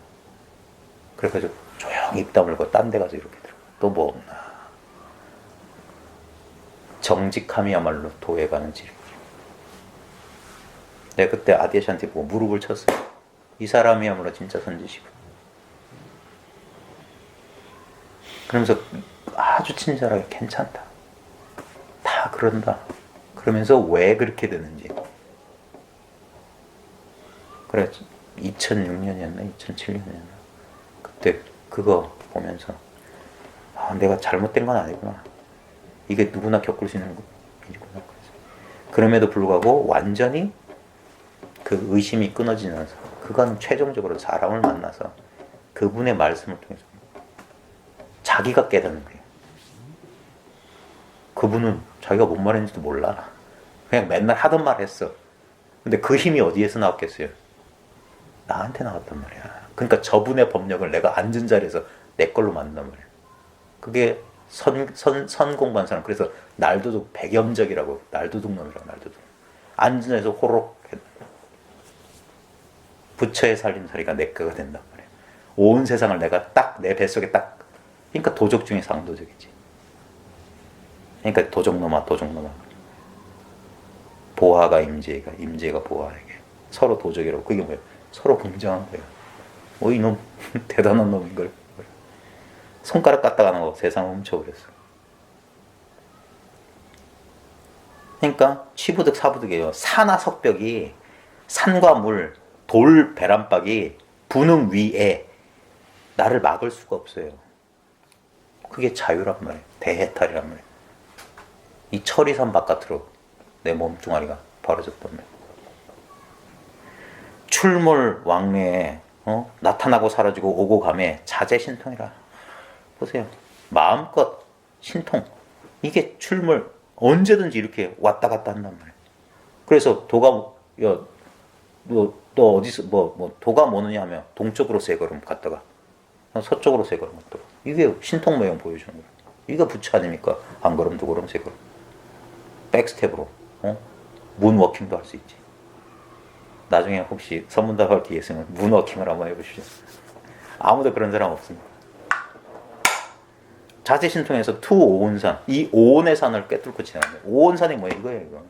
그래가지고 조용히 입 다물고 딴 데 가서 이렇게 들어. 또 뭐 없나. 정직함이야말로 도에 가는 질. 내가 그때 아디아샨티 보고 무릎을 쳤어요. 이 사람이야말로 진짜 선지시고. 그러면서 아주 친절하게 괜찮다. 다 그런다. 그러면서 왜 그렇게 되는지. 그래 2006년이었나 2007년이었나 그때 그거 보면서 내가 잘못된 건 아니구나. 이게 누구나 겪을 수 있는 일이구나. 그럼에도 불구하고 완전히 그 의심이 끊어지지 않아서 그건 최종적으로 사람을 만나서 그분의 말씀을 통해서 자기가 깨닫는 거예요. 그분은 자기가 뭔 말했는지도 몰라. 그냥 맨날 하던 말 했어. 근데 그 힘이 어디에서 나왔겠어요? 나한테 나왔단 말이야. 그러니까 저분의 법력을 내가 앉은 자리에서 내 걸로 만든단 말이야. 그게 선 공부한 사람. 그래서 날도둑 백염적이라고, 날도둑놈이라고. 날도둑. 앉은 자리에서 호록 부처의 살림살이가 내 거가 된단 말이야. 온 세상을 내가 딱 내 뱃속에 딱. 그러니까 도적 중에 상도적이지. 그러니까 도적놈아 도적놈아. 보아가 임재가, 임재가 보아에게. 서로 도적이라고. 그게 뭐야? 서로 공정한 거야. 이놈 대단한 놈인걸. 손가락 갖다가 안 하고 세상을 훔쳐버렸어. 그러니까 취부득 사부득이에요. 산화 석벽이, 산과 물, 돌 배란박이 분흥 위에 나를 막을 수가 없어요. 그게 자유란 말이에요. 대해탈이란 말이에요. 이 철이산 바깥으로 내 몸뚱아리가 벌어졌단 말이에요. 출몰 왕래에 나타나고 사라지고 오고 가매 자재신통이라. 보세요. 마음껏 신통. 이게 출물 언제든지 이렇게 왔다 갔다 한단 말이에요. 그래서 도가 너 어디서 도가 뭐느냐 하면 동쪽으로 세 걸음 갔다가 서쪽으로 세 걸음 갔다가 이게 신통 모형 보여주는 거예요. 이거 부처 아닙니까? 한 걸음 두 걸음 세 걸음 백스텝으로 문워킹도 할 수 있지. 나중에 혹시 선문답할 기회 있으면 문워킹을 한번 해보시죠. 아무도 그런 사람 없습니다. 자재신통에서 투오온산, 이 오온의 산을 꿰뚫고 지나갑니다. 오온산이 뭐예요? 이거예요. 이거.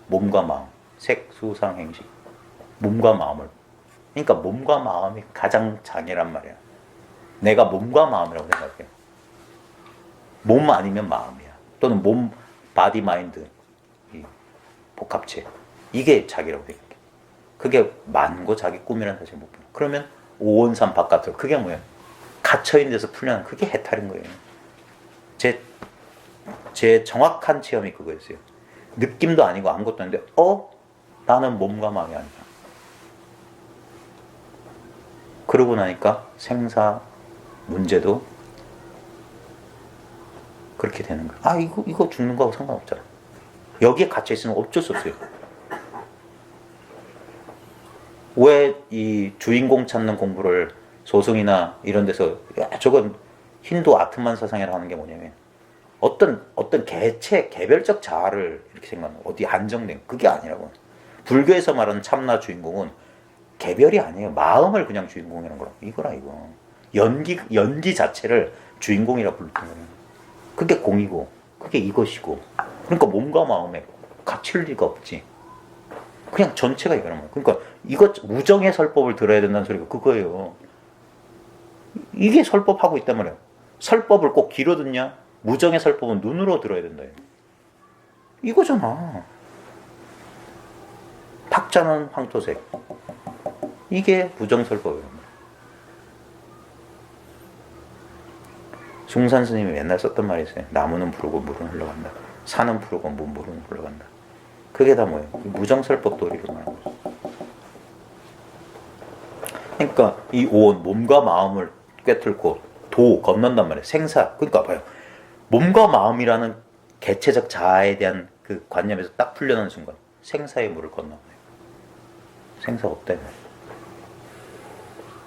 몸과 마음, 색, 수, 상, 행식. 몸과 마음을. 그러니까 몸과 마음이 가장 장애란 말이야. 내가 몸과 마음이라고 생각해. 몸 아니면 마음이야. 또는 몸, 바디, 마인드, 이 복합체. 이게 자기라고 생각해. 그게 만고 자기 꿈이라는 사실 못 봐. 그러면 오온산 바깥으로. 그게 뭐야? 갇혀있는 데서 풀려나는 그게 해탈인 거예요. 제 정확한 체험이 그거였어요. 느낌도 아니고 아무것도 아닌데 나는 몸과 마음이 아니다. 그러고 나니까 생사 문제도 그렇게 되는 거예요. 이거 죽는 거하고 상관없잖아. 여기에 갇혀있으면 어쩔 수 없어요. 왜 이 주인공 찾는 공부를 소승이나 이런 데서 저건 힌두 아트만 사상이라고 하는 게 뭐냐면 어떤 개별적 자아를 이렇게 생각하는 어디 한정된 그게 아니라고. 불교에서 말하는 참나 주인공은 개별이 아니에요. 마음을 그냥 주인공이라는 거라. 이거라 이거. 연기 자체를 주인공이라 부르는 거예요. 그게 공이고 그게 이것이고. 그러니까 몸과 마음에 갇힐 리가 없지. 그냥 전체가 이거란 말이에요. 그러니까 이것 무정의 설법을 들어야 된다는 소리가 그거예요. 이게 설법하고 있단 말이에요. 설법을 꼭 귀로 듣냐? 무정의 설법은 눈으로 들어야 된다. 이거잖아. 탁자는 황토색. 이게 부정설법이란 말이에요. 숭산 스님이 맨날 썼던 말이 있어요. 나무는 부르고 물은 흘러간다. 산은 부르고 물은 흘러간다. 그게 다 뭐예요? 무정설법 도리를 말하는 거죠. 그러니까 이 온, 몸과 마음을 꿰뚫고 도 건넌단 말이에요. 생사. 그러니까 봐요. 몸과 마음이라는 개체적 자아에 대한 그 관념에서 딱 풀려나는 순간 생사의 물을 건너요. 생사 없대.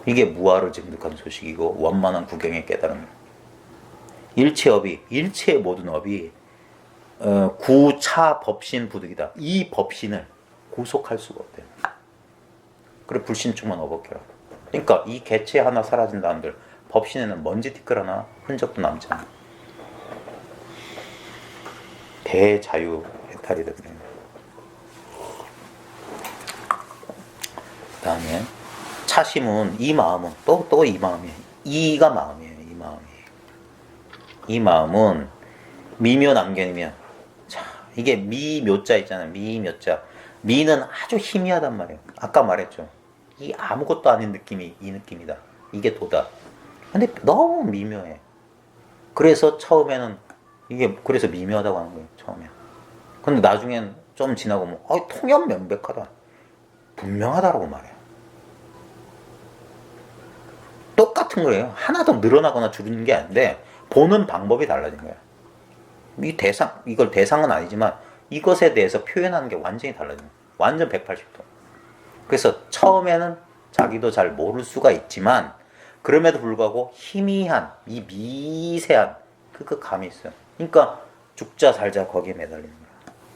이게 무아를 증득한 소식이고 원만한 구경의 깨달음이에요. 일체업이, 일체의 모든 업이 구차 법신 부득이다. 이 법신을 구속할 수가 없대요. 그래 불신충만 어버켜라. 그러니까 이 개체 하나 사라진다 한들 법신에는 먼지 티끌 하나 흔적도 남지 않아. 대자유 해탈이다 그래요. 그 다음에 차심은 이 마음은 또 이 마음이에요. 이가 마음이에요. 이 마음이. 이 마음은 미묘 남견이면 자 이게 미묘자 있잖아요. 미묘자. 미는 아주 희미하단 말이에요. 아까 말했죠. 이 아무것도 아닌 느낌이 이 느낌이다. 이게 도다. 근데 너무 미묘해. 그래서 처음에는 이게 그래서 미묘하다고 하는 거예요. 처음에. 근데 나중엔 좀 지나고 뭐 통연 명백하다. 분명하다라고 말해요. 똑같은 거예요. 하나 더 늘어나거나 줄이는 게 아닌데 보는 방법이 달라진 거예요. 이걸 대상은 아니지만 이것에 대해서 표현하는 게 완전히 달라진 거예요. 완전 180도. 그래서 처음에는 자기도 잘 모를 수가 있지만 그럼에도 불구하고 희미한 이 미세한 그 감이 있어요. 그러니까 죽자 살자 거기에 매달리는 거예요.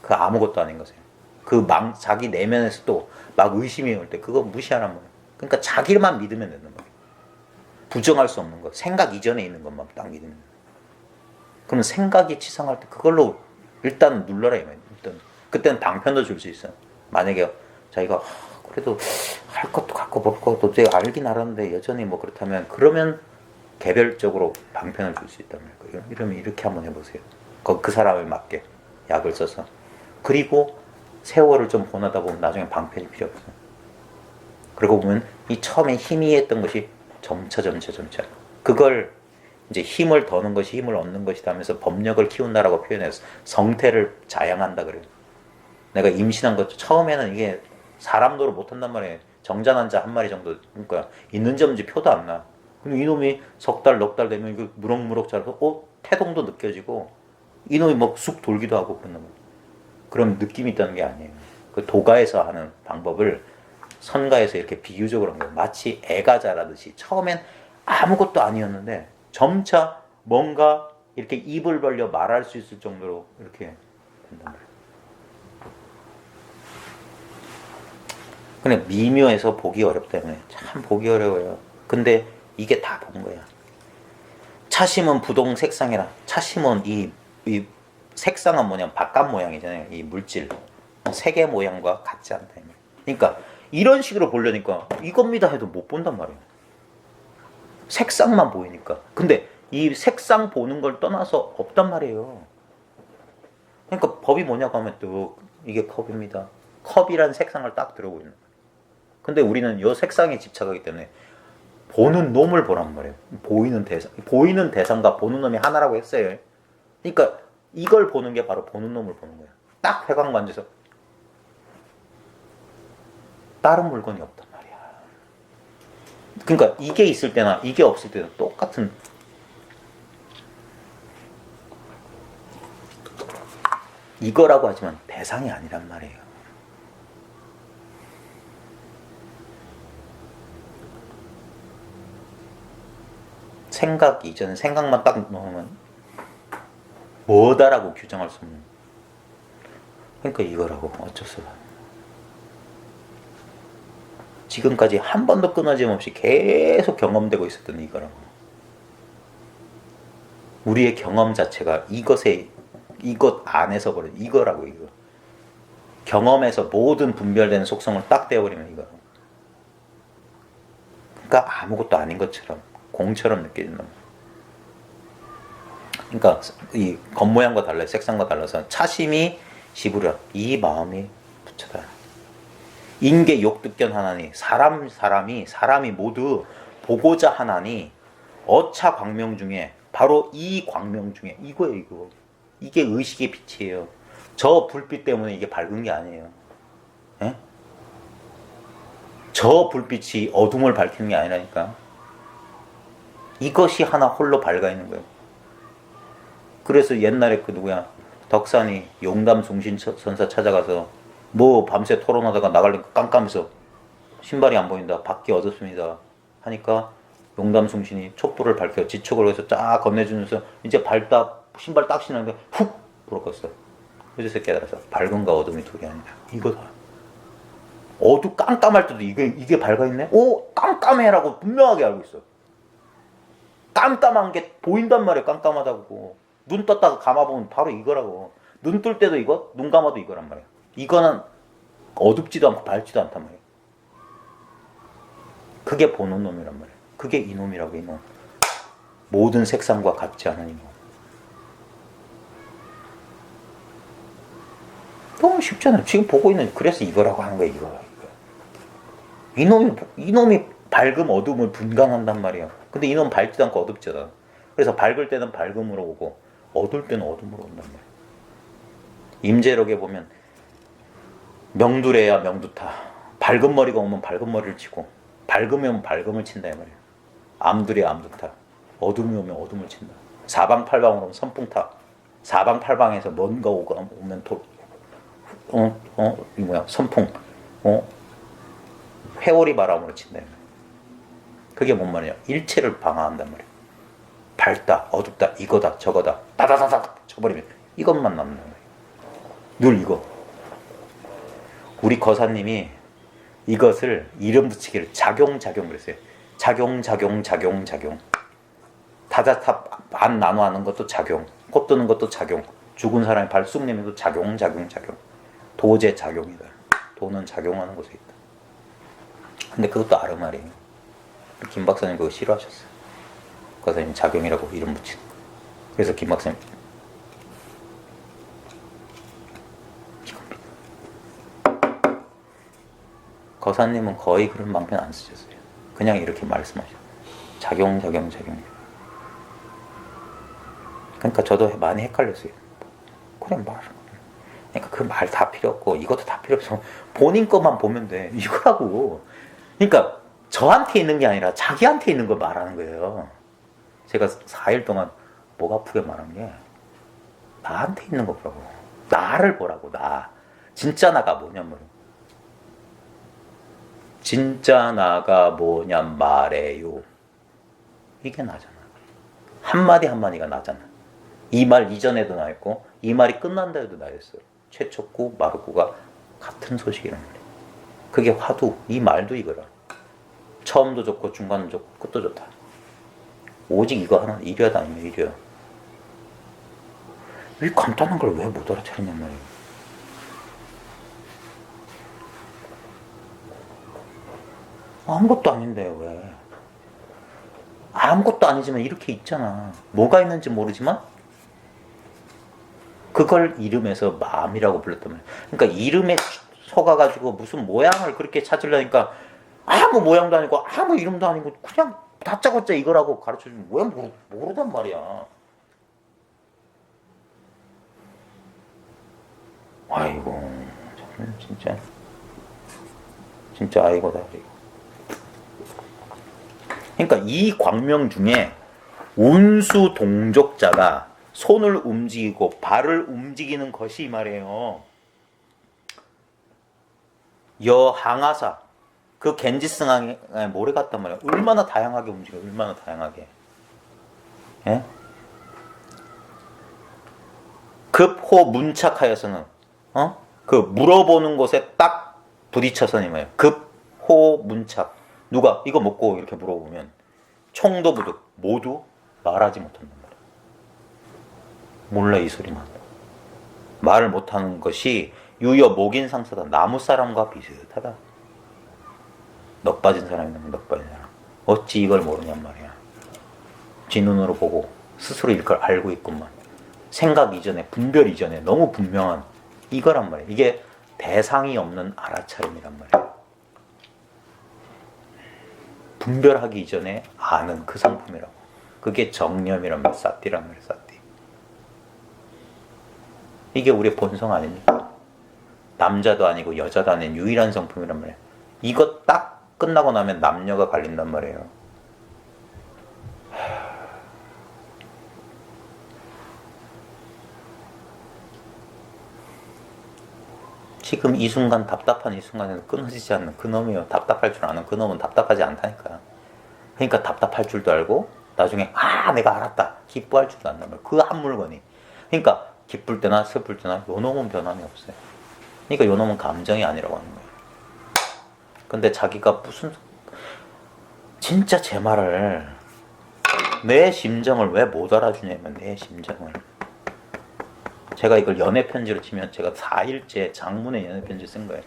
그 아무것도 아닌 것이에요. 자기 내면에서도 막 의심이 올 때 그거 무시하란 말이에요. 그러니까 자기만 믿으면 되는 거예요. 부정할 수 없는 것, 생각 이전에 있는 것만 딱 믿으면 돼요. 그러면 생각이 치상할 때 그걸로 일단 눌러라 이 말이에요. 일단 그때는 방편도 줄 수 있어요. 만약에 자기가 그래도 할 것도 갖고 볼 것도 내가 알긴 알았는데 여전히 뭐 그렇다면 그러면 개별적으로 방편을 줄 수 있단 말이에요. 이러면 이렇게 한번 해보세요. 그 사람에 맞게 약을 써서. 그리고 세월을 좀 보내다 보면 나중에 방편이 필요 없어요. 그러고 보면 이 처음에 희미했던 것이 점차 그걸 이제 힘을 더는 것이 힘을 얻는 것이다 하면서 법력을 키운다라고 표현해서 성태를 자양한다 그래요. 내가 임신한 것 처음에는 이게 사람도로 못한단 말이에요. 정자 난자 한 마리 정도 그러니까 있는지 없는지 표도 안 나. 근데 이놈이 석 달, 넉 달 되면 이거 무럭무럭 자라서 태동도 느껴지고 이놈이 막 쑥 돌기도 하고 그런 느낌이 있다는 게 아니에요. 그 도가에서 하는 방법을 선가에서 이렇게 비유적으로 한 거예요. 마치 애가 자라듯이 처음엔 아무것도 아니었는데 점차 뭔가 이렇게 입을 벌려 말할 수 있을 정도로 이렇게 된단 말이에요. 근데 미묘해서 보기 어렵다. 참 보기 어려워요. 근데 이게 다 본 거야. 차심은 부동 색상이라. 차심은 이 색상은 뭐냐면 바깥 모양이잖아요. 이 물질 색의 모양과 같지 않다. 그러니까 이런 식으로 보려니까 이겁니다 해도 못 본단 말이에요. 색상만 보이니까. 근데 이 색상 보는 걸 떠나서 없단 말이에요. 그러니까 법이 뭐냐고 하면 또 이게 컵입니다. 컵이란 색상을 딱 들어보고 있는 거예요. 근데 우리는 이 색상에 집착하기 때문에 보는 놈을 보란 말이에요. 보이는 대상과 보는 놈이 하나라고 했어요. 그러니까 이걸 보는 게 바로 보는 놈을 보는 거예요. 딱 회광만져서 다른 물건이 없단 말이야. 그러니까 이게 있을 때나 이게 없을 때는 똑같은 이거라고 하지만 대상이 아니란 말이에요. 생각 이전에 생각만 딱 넣으면 뭐다라고 규정할 수 없는. 그러니까 이거라고 어쩔 수 없어. 지금까지 한 번도 끊어짐 없이 계속 경험되고 있었던 이거라고. 우리의 경험 자체가 이것 안에서 버린 이거라고. 이거 경험에서 모든 분별되는 속성을 딱 떼어버리면 이거라고. 그러니까 아무것도 아닌 것처럼 공처럼 느껴진다. 그러니까 이 겉모양과 달라요. 색상과 달라서 차심이 시부려 이 마음이 부처다. 인계 욕득견 하나니 사람이 모두 보고자 하나니 어차 광명 중에 바로 이 광명 중에 이거예요. 이거 이게 의식의 빛이에요. 저 불빛 때문에 이게 밝은 게 아니에요. 에? 저 불빛이 어둠을 밝히는 게 아니라니까. 이것이 하나 홀로 밝아 있는 거예요. 그래서 옛날에 그 누구야 덕산이 용담숭신선사 찾아가서 뭐 밤새 토론하다가 나가려니까 깜깜해서 신발이 안 보인다. 밖이 어둡습니다. 하니까 용담숭신이 촛불을 밝혀 지축을 해서 쫙 건네주면서 이제 신발 딱 신는데 훅 불었겠어. 그래서 깨달아서 밝음과 어둠이 둘이 아니다. 이거다. 깜깜할 때도 이게 밝아 있네. 오 깜깜해라고 분명하게 알고 있어. 깜깜한 게 보인단 말이야. 깜깜하다고. 눈 떴다가 감아보면 바로 이거라고. 눈 뜰 때도 이거, 눈 감아도 이거란 말이야. 이거는 어둡지도 않고 밝지도 않단 말이야. 그게 보는 놈이란 말이야. 그게 이놈이라고. 이놈. 모든 색상과 같지 않은 이놈. 너무 쉽잖아요. 지금 보고 있는 그래서 이거라고 하는 거야. 이거. 이놈이 밝음 어둠을 분간한단 말이야. 근데 이놈 밝지도 않고 어둡잖아. 그래서 밝을 때는 밝음으로 오고 어두울 때는 어둠으로 온단 말이야. 임재록에 보면 명두래야 명두타. 밝은 머리가 오면 밝은 머리를 치고 밝음이 오면 밝음을 친다 이 말이야. 암두래야 암두타. 어둠이 오면 어둠을 친다. 사방팔방으로 오면 선풍타. 사방팔방에서 뭔가 오면 선풍. 회오리 바람으로 친다 이 말이야. 그게 뭔 말이야? 일체를 방어한단 말이야. 밝다, 어둡다, 이거다, 저거다, 따다다닥 쳐버리면 이것만 남는단 말이야. 늘 이거. 우리 거사님이 이것을 이름 붙이기를 작용 그랬어요. 작용. 다자탑 반 나눠하는 것도 작용. 꽃 뜨는 것도 작용. 죽은 사람이 발 쑥 내면도 작용. 도제 작용이다. 도는 작용하는 곳에 있다. 근데 그것도 아르말이에요. 김 박사님 그거 싫어하셨어요. 거사님 작용이라고 이름 붙이는 거. 그래서 김 박사님 이겁니다. 거사님은 거의 그런 방편 안 쓰셨어요. 그냥 이렇게 말씀하셨어요. 작용. 그러니까 저도 많이 헷갈렸어요. 그래 말. 그러니까 그 말 다 필요 없고 이것도 다 필요 없어. 본인 것만 보면 돼. 이거라고. 그러니까 저한테 있는 게 아니라 자기한테 있는 걸 말하는 거예요. 제가 4일 동안 목 아프게 말한 게 나한테 있는 거 보라고. 나를 보라고. 나. 진짜 나가 뭐냐면 진짜 나가 뭐냐 말해요. 이게 나잖아. 한마디 한마디가 나잖아. 이 말 이전에도 나였고 이 말이 끝난다 해도 나였어요. 최초구 마르구가 같은 소식이란 말이야. 그게 화두. 이 말도 이거라. 처음도 좋고 중간도 좋고 끝도 좋다. 오직 이거 하나. 이려다 아니면 이려. 이 간단한 걸 왜 못 알아차리냔 말이야. 아무것도 아닌데 왜. 아무것도 아니지만 이렇게 있잖아. 뭐가 있는지 모르지만 그걸 이름에서 마음이라고 불렀단 말이야. 그러니까 이름에 속아가지고 무슨 모양을 그렇게 찾으려니까 아무 모양도 아니고 아무 이름도 아니고 그냥 다짜고짜 이거라고 가르쳐주면 왜 모르단 말이야. 아이고 진짜 아이고다. 그러니까 이 광명 중에 운수 동족자가 손을 움직이고 발을 움직이는 것이 이 말이에요. 여항아사 그 겐지스강에 모래 같단 말이야. 얼마나 다양하게 움직여. 얼마나 다양하게. 예? 급호 문착하여서는 그 물어보는 곳에 딱 부딪혀서는 말이에요. 급호 문착. 누가 이거 먹고 이렇게 물어보면 총도부득 모두 말하지 못한단 말이에요. 몰라 이 소리만. 말을 못하는 것이 유여 목인상사다. 나무 사람과 비슷하다. 넋 빠진 사람이면 넋 빠진 사람. 어찌 이걸 모르냔 말이야. 지 눈으로 보고 스스로 이걸 알고 있구만. 생각 이전에 분별 이전에 너무 분명한 이거란 말이야. 이게 대상이 없는 알아차림이란 말이야. 분별하기 이전에 아는 그 상품이라고. 그게 정념이란 말이야. 사띠란 말이야. 사띠. 이게 우리의 본성 아닙니까? 남자도 아니고 여자도 아닌 유일한 성품이란 말이야. 이거 딱 끝나고 나면 남녀가 갈린단 말이에요. 지금 이 순간 답답한 이 순간에는 끊어지지 않는 그놈이요. 답답할 줄 아는 그놈은 답답하지 않다니까. 그러니까 답답할 줄도 알고 나중에 내가 알았다 기뻐할 줄도 안단 말이야. 그 한 물건이. 그러니까 기쁠 때나 슬플 때나 요놈은 변함이 없어요. 그러니까 요놈은 감정이 아니라고 하는 거예요. 근데 자기가 무슨 진짜 제 말을 내 심정을 왜 못 알아주냐면 내 심정을. 제가 이걸 연애편지로 치면 제가 4일째 장문의 연애편지 쓴 거예요.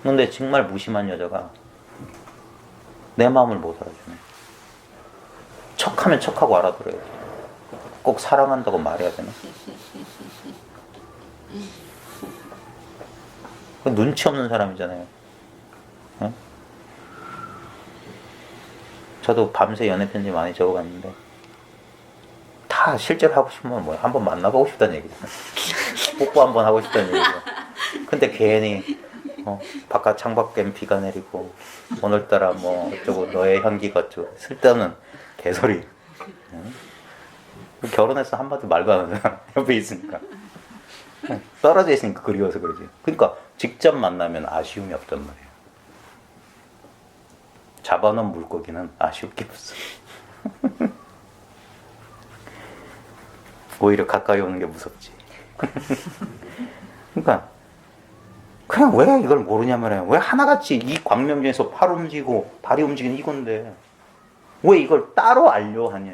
근데 정말 무심한 여자가 내 마음을 못 알아주네. 척하면 척하고 알아들어야 돼. 꼭 사랑한다고 말해야 되나? 눈치 없는 사람이잖아요. 응? 저도 밤새 연애편지 많이 적어봤는데 다 실제로 하고 싶으면 뭐야 한번 만나보고 싶다는 얘기잖아. 뽀뽀 한번 하고 싶다는 얘기죠. 근데 괜히 바깥 창밖엔 비가 내리고 오늘따라 뭐 어쩌고 너의 향기가 어쩌고 쓸데없는 개소리. 응? 결혼해서 한마디 말도 안 하는 사람 옆에 있으니까 떨어져 있으니까 그리워서 그러지. 그러니까 직접 만나면 아쉬움이 없단 말이에요. 잡아놓은 물고기는 아쉬울 게 없어. 오히려 가까이 오는 게 무섭지. 그러니까 그냥 왜 이걸 모르냐 말이에요. 왜 하나같이 이 광명 중에서 팔 움직이고 발이 움직이는 이건데 왜 이걸 따로 알려 하냐.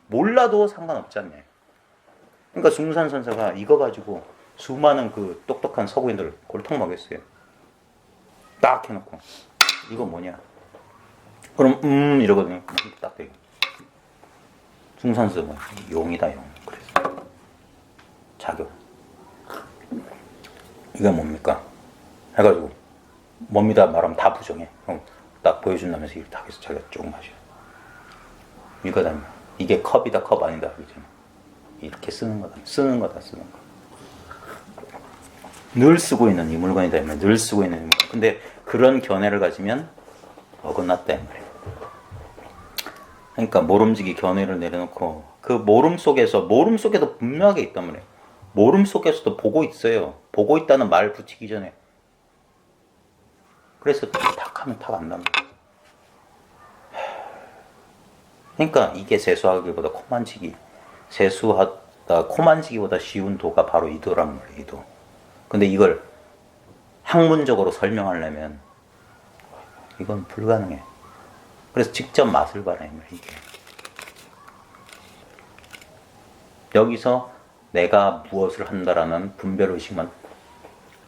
몰라도 상관없지 않냐. 그러니까 중산선사가 이거 가지고 수많은 그 똑똑한 서구인들을 골탕 먹였어요. 딱 해놓고 이거 뭐냐. 그럼 이러거든요. 딱 되게. 중산선사 용이다 용. 그래서 자교. 이게 뭡니까? 해가지고 뭡니다 말하면 다 부정해. 그럼 딱 보여준다면서 이렇게 딱 해서 자기가 쭉 마셔. 이거다. 이게 컵이다 컵 아니다 그러잖아. 이렇게 쓰는 거다. 쓰는 거. 늘 쓰고 있는 이 물건이다. 늘 쓰고 있는 이 물건. 근데 그런 견해를 가지면 어긋났다 이 말이야. 그러니까 모름지기 견해를 내려놓고 그 모름 속에도 분명하게 있단 말이에요. 모름 속에서도 보고 있어요. 보고 있다는 말 붙이기 전에. 그래서 탁 하면 탁 안단 말이에요. 그러니까 이게 세수하기보다 코만지기, 세수하다 코만지기보다 쉬운 도가 바로 이도란 말이에요. 이도. 근데 이걸 학문적으로 설명하려면 이건 불가능해. 그래서 직접 맛을 봐라 이 말이에요. 이게. 여기서 내가 무엇을 한다라는 분별의식만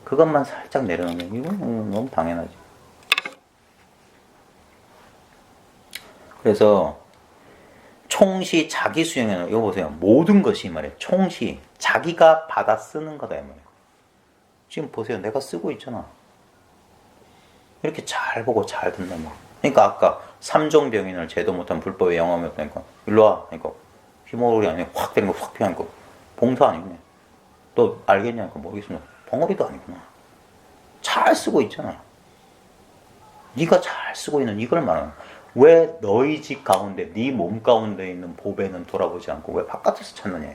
그것만 살짝 내려놓으면 이건 너무 당연하지. 그래서 총시 자기 수행에는 이거 보세요. 모든 것이 말이에요. 총시 자기가 받아 쓰는 거다 이 말이에요. 지금 보세요. 내가 쓰고 있잖아. 이렇게 잘 보고 잘 듣는 거. 그러니까 아까 삼종병인을 제도 못한 불법의 영험이 없다니까. 일로 와. 그러니까 휘몰이 아니고 확 되는 거 확 피하니까 봉사 아니네. 너 알겠냐니까 모르겠습니다. 벙어리도 아니구나. 잘 쓰고 있잖아. 네가 잘 쓰고 있는 이걸 말하는 거야. 왜 너희 집 가운데 네 몸 가운데 있는 보배는 돌아보지 않고 왜 바깥에서 찾느냐.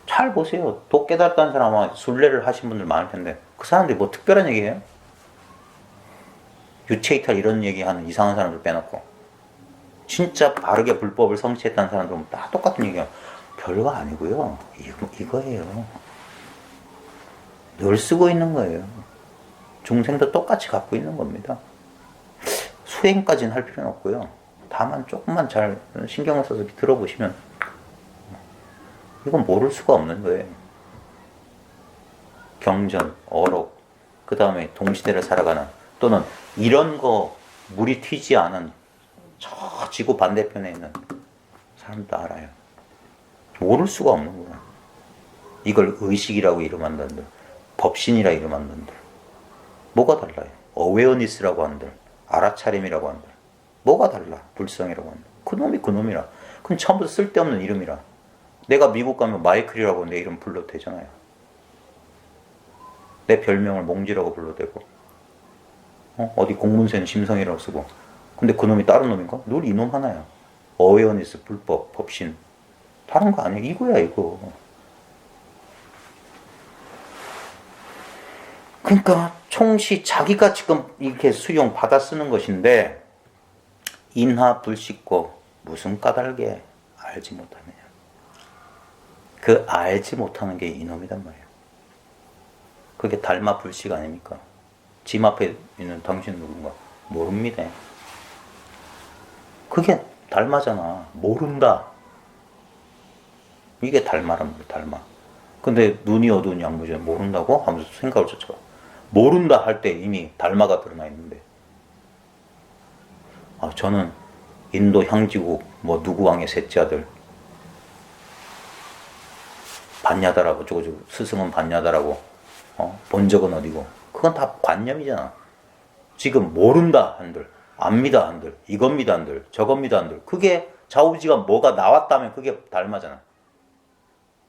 잘 보세요. 독 깨달았다는 사람 아마 순례를 하신 분들 많을 텐데 그 사람들이 뭐 특별한 얘기해요? 유체이탈 이런 얘기하는 이상한 사람들 빼놓고 진짜 바르게 불법을 성취했다는 사람들은 다 똑같은 얘기야. 별거 아니고요. 이거예요. 늘 쓰고 있는 거예요. 중생도 똑같이 갖고 있는 겁니다. 수행까지는 할 필요는 없고요. 다만 조금만 잘 신경을 써서 들어보시면 이건 모를 수가 없는 거예요. 경전, 어록, 그 다음에 동시대를 살아가는 또는 이런 거 물이 튀지 않은 저 지구 반대편에 있는 사람도 알아요. 모를 수가 없는 거야. 이걸 의식이라고 이름한다는들, 법신이라 이름한다는들 뭐가 달라요? 어웨어니스라고 한들, 알아차림이라고 한들 뭐가 달라? 불성이라고 한들 그놈이 그놈이라. 그럼 처음부터 쓸데없는 이름이라. 내가 미국 가면 마이클이라고 내 이름 불러도 되잖아요. 내 별명을 몽지라고 불러도 되고 어디 공문서에는 심성이라고 쓰고 근데 그놈이 다른 놈인가? 늘 이놈 하나야. 어웨어니스, 불법, 법신 다른 거 아니야. 이거야 이거. 그러니까 총시 자기가 지금 이렇게 수용 받아 쓰는 것인데 인하 불식고 무슨 까닭에 알지 못하느냐. 그 알지 못하는 게 이놈이란 말이에요. 그게 달마 불식 아닙니까? 짐 앞에 있는 당신 누군가 모릅니다. 그게 달마잖아. 모른다. 이게 달마란 말이에요. 달마. 근데 눈이 어두운 양무제 모른다고 하면서 생각을 쫓아가. 모른다 할 때 이미 달마가 드러나 있는데 저는 인도 향지국 뭐 누구 왕의 셋째 아들 반야다라고 저거 스승은 반야다라고 본 적은 어디고 그건 다 관념이잖아. 지금 모른다 한들 압니다 한들 이겁니다 한들 저겁니다 한들 그게 좌우지가 뭐가 나왔다면 그게 달마잖아.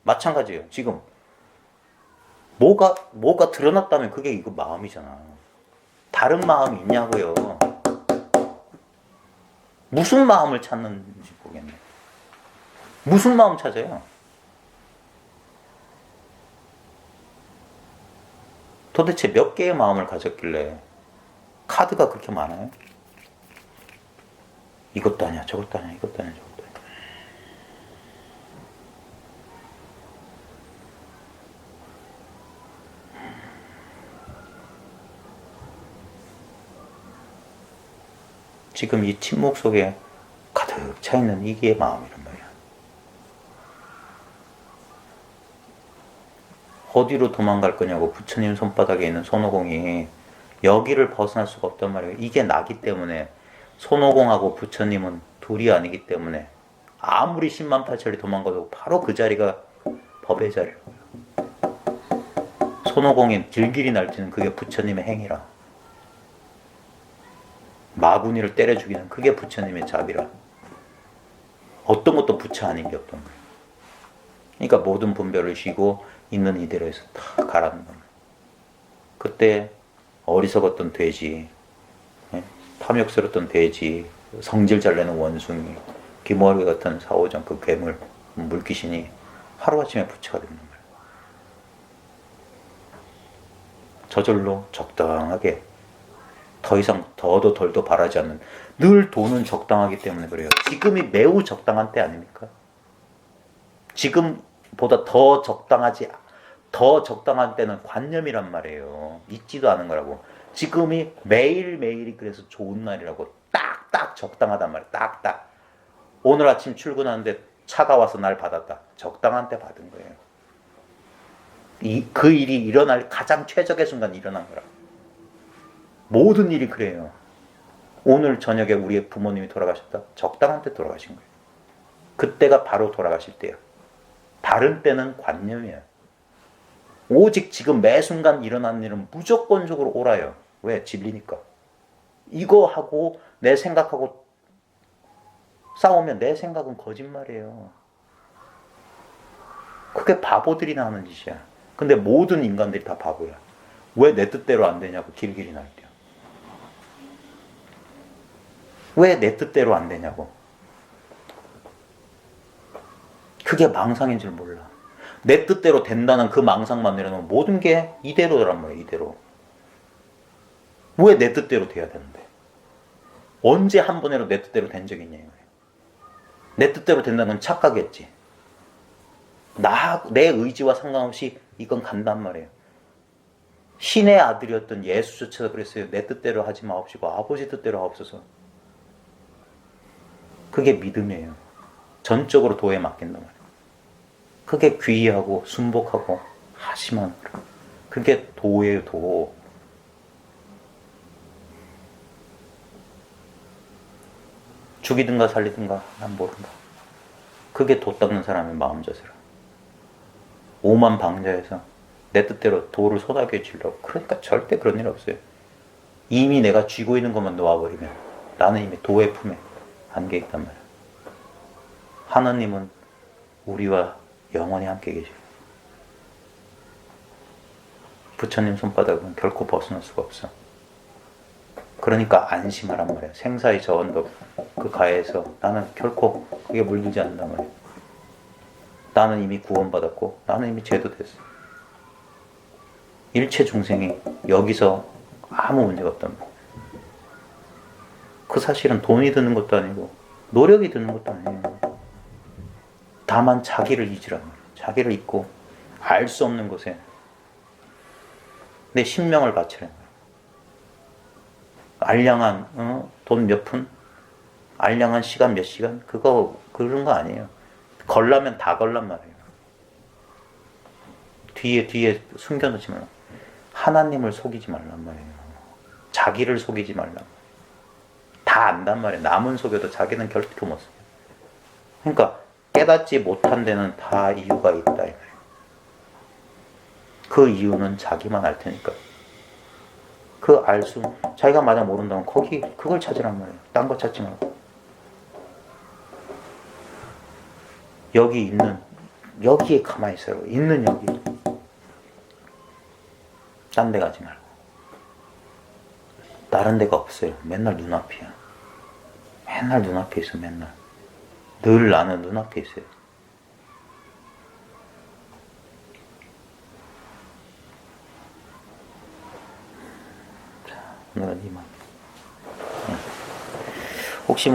마찬가지예요. 지금 뭐가 드러났다면 그게 이거 마음이잖아. 다른 마음이 있냐고요. 무슨 마음을 찾는지 모르겠네. 무슨 마음 찾아요? 도대체 몇 개의 마음을 가졌길래 카드가 그렇게 많아요? 이것도 아니야 저것도 아니야 이것도 아니야 저것도 아니야. 지금 이 침묵 속에 가득 차있는 이게 마음이란 말이야. 어디로 도망갈 거냐고 부처님 손바닥에 있는 손오공이 여기를 벗어날 수가 없단 말이에요. 이게 나기 때문에 손오공하고 부처님은 둘이 아니기 때문에 아무리 10만 8천리 도망가도 바로 그 자리가 법의 자리라고요. 손오공이 길길이 날뛰는 그게 부처님의 행위라. 마구니를 때려 죽이는 그게 부처님의 자비라. 어떤 것도 부처 아닌 게 없던 거예요. 그러니까 모든 분별을 쉬고 있는 이대로에서 다 가라는 거예요. 그때 어리석었던 돼지, 예? 탐욕스럽던 돼지, 성질 잘 내는 원숭이, 기머리 같은 사오정 그 괴물, 물귀신이 하루아침에 부처가 된단 말이에요. 저절로 적당하게 더 이상 더도 덜도 바라지 않는, 늘 돈은 적당하기 때문에 그래요. 지금이 매우 적당한 때 아닙니까? 지금보다 더 적당한 때는 관념이란 말이에요. 있지도 않은 거라고. 지금이 매일매일이 그래서 좋은 날이라고. 딱딱 적당하단 말이에요. 딱딱. 오늘 아침 출근하는데 차가 와서 날 받았다. 적당한 때 받은 거예요. 그 일이 일어날 가장 최적의 순간 일어난 거라. 모든 일이 그래요. 오늘 저녁에 우리의 부모님이 돌아가셨다. 적당한 때 돌아가신 거예요. 그때가 바로 돌아가실 때야. 다른 때는 관념이야. 오직 지금 매 순간 일어나는 일은 무조건적으로 옳아요. 왜? 진리니까. 이거 하고 내 생각하고 싸우면 내 생각은 거짓말이에요. 그게 바보들이나 하는 짓이야. 근데 모든 인간들이 다 바보야. 왜 내 뜻대로 안 되냐고 길길이 날뛰어. 왜 내 뜻대로 안 되냐고. 그게 망상인 줄 몰라. 내 뜻대로 된다는 그 망상만 내려놓으면 모든 게 이대로란 말이야. 이대로. 왜 내 뜻대로 돼야 되는데? 언제 한 번이라도 내 뜻대로 된 적이 있냐 이거예요. 내 뜻대로 된다는 건 착각했지. 내 의지와 상관없이 이건 간단 말이에요. 신의 아들이었던 예수조차도 그랬어요. 내 뜻대로 하지 마옵시고 아버지 뜻대로 하옵소서. 그게 믿음이에요. 전적으로 도에 맡긴단 말이에요. 그게 귀의하고 순복하고 하심한, 그게 도예요. 도. 죽이든가 살리든가 난 모른다. 그게 도 닦는 사람의 마음자세라. 오만 방자해서 내 뜻대로 도를 쏟아겨 주려고. 그러니까 절대 그런 일 없어요. 이미 내가 쥐고 있는 것만 놓아버리면 나는 이미 도의 품에 안겨 있단 말이야. 하나님은 우리와 영원히 함께 계셔요. 부처님 손바닥은 결코 벗어날 수가 없어. 그러니까 안심하란 말이야. 생사의 저 언덕 그 가에서 나는 결코 그게 물들지 않는단 말이야. 나는 이미 구원받았고 나는 이미 죄도 됐어. 일체 중생이 여기서 아무 문제가 없단 말이야. 그 사실은 돈이 드는 것도 아니고 노력이 드는 것도 아니에요. 다만 자기를 잊으라는 거예요. 자기를 잊고 알 수 없는 곳에 내 신명을 바치라는 거예요. 알량한 돈 몇 푼, 알량한 시간 몇 시간, 그런 거 아니에요. 걸라면 다 걸란 말이에요. 뒤에 숨겨놓지 말라. 하나님을 속이지 말란 말이에요. 자기를 속이지 말란 말이에요. 다 안단 말이에요. 남은 속여도 자기는 결코 못 속여요. 그러니까 깨닫지 못한 데는 다 이유가 있다 이 말이에요. 그 이유는 자기만 알 테니까. 자기가 만약 모른다면 그걸 찾으란 말이에요. 딴 거 찾지 말고. 여기에 가만히 있어요. 있는 여기. 딴 데 가지 말고. 다른 데가 없어요. 맨날 눈앞이야. 맨날 눈앞에 있어. 맨날. 늘 나는 눈앞에 있어요. 자, 오늘은 이만. 혹시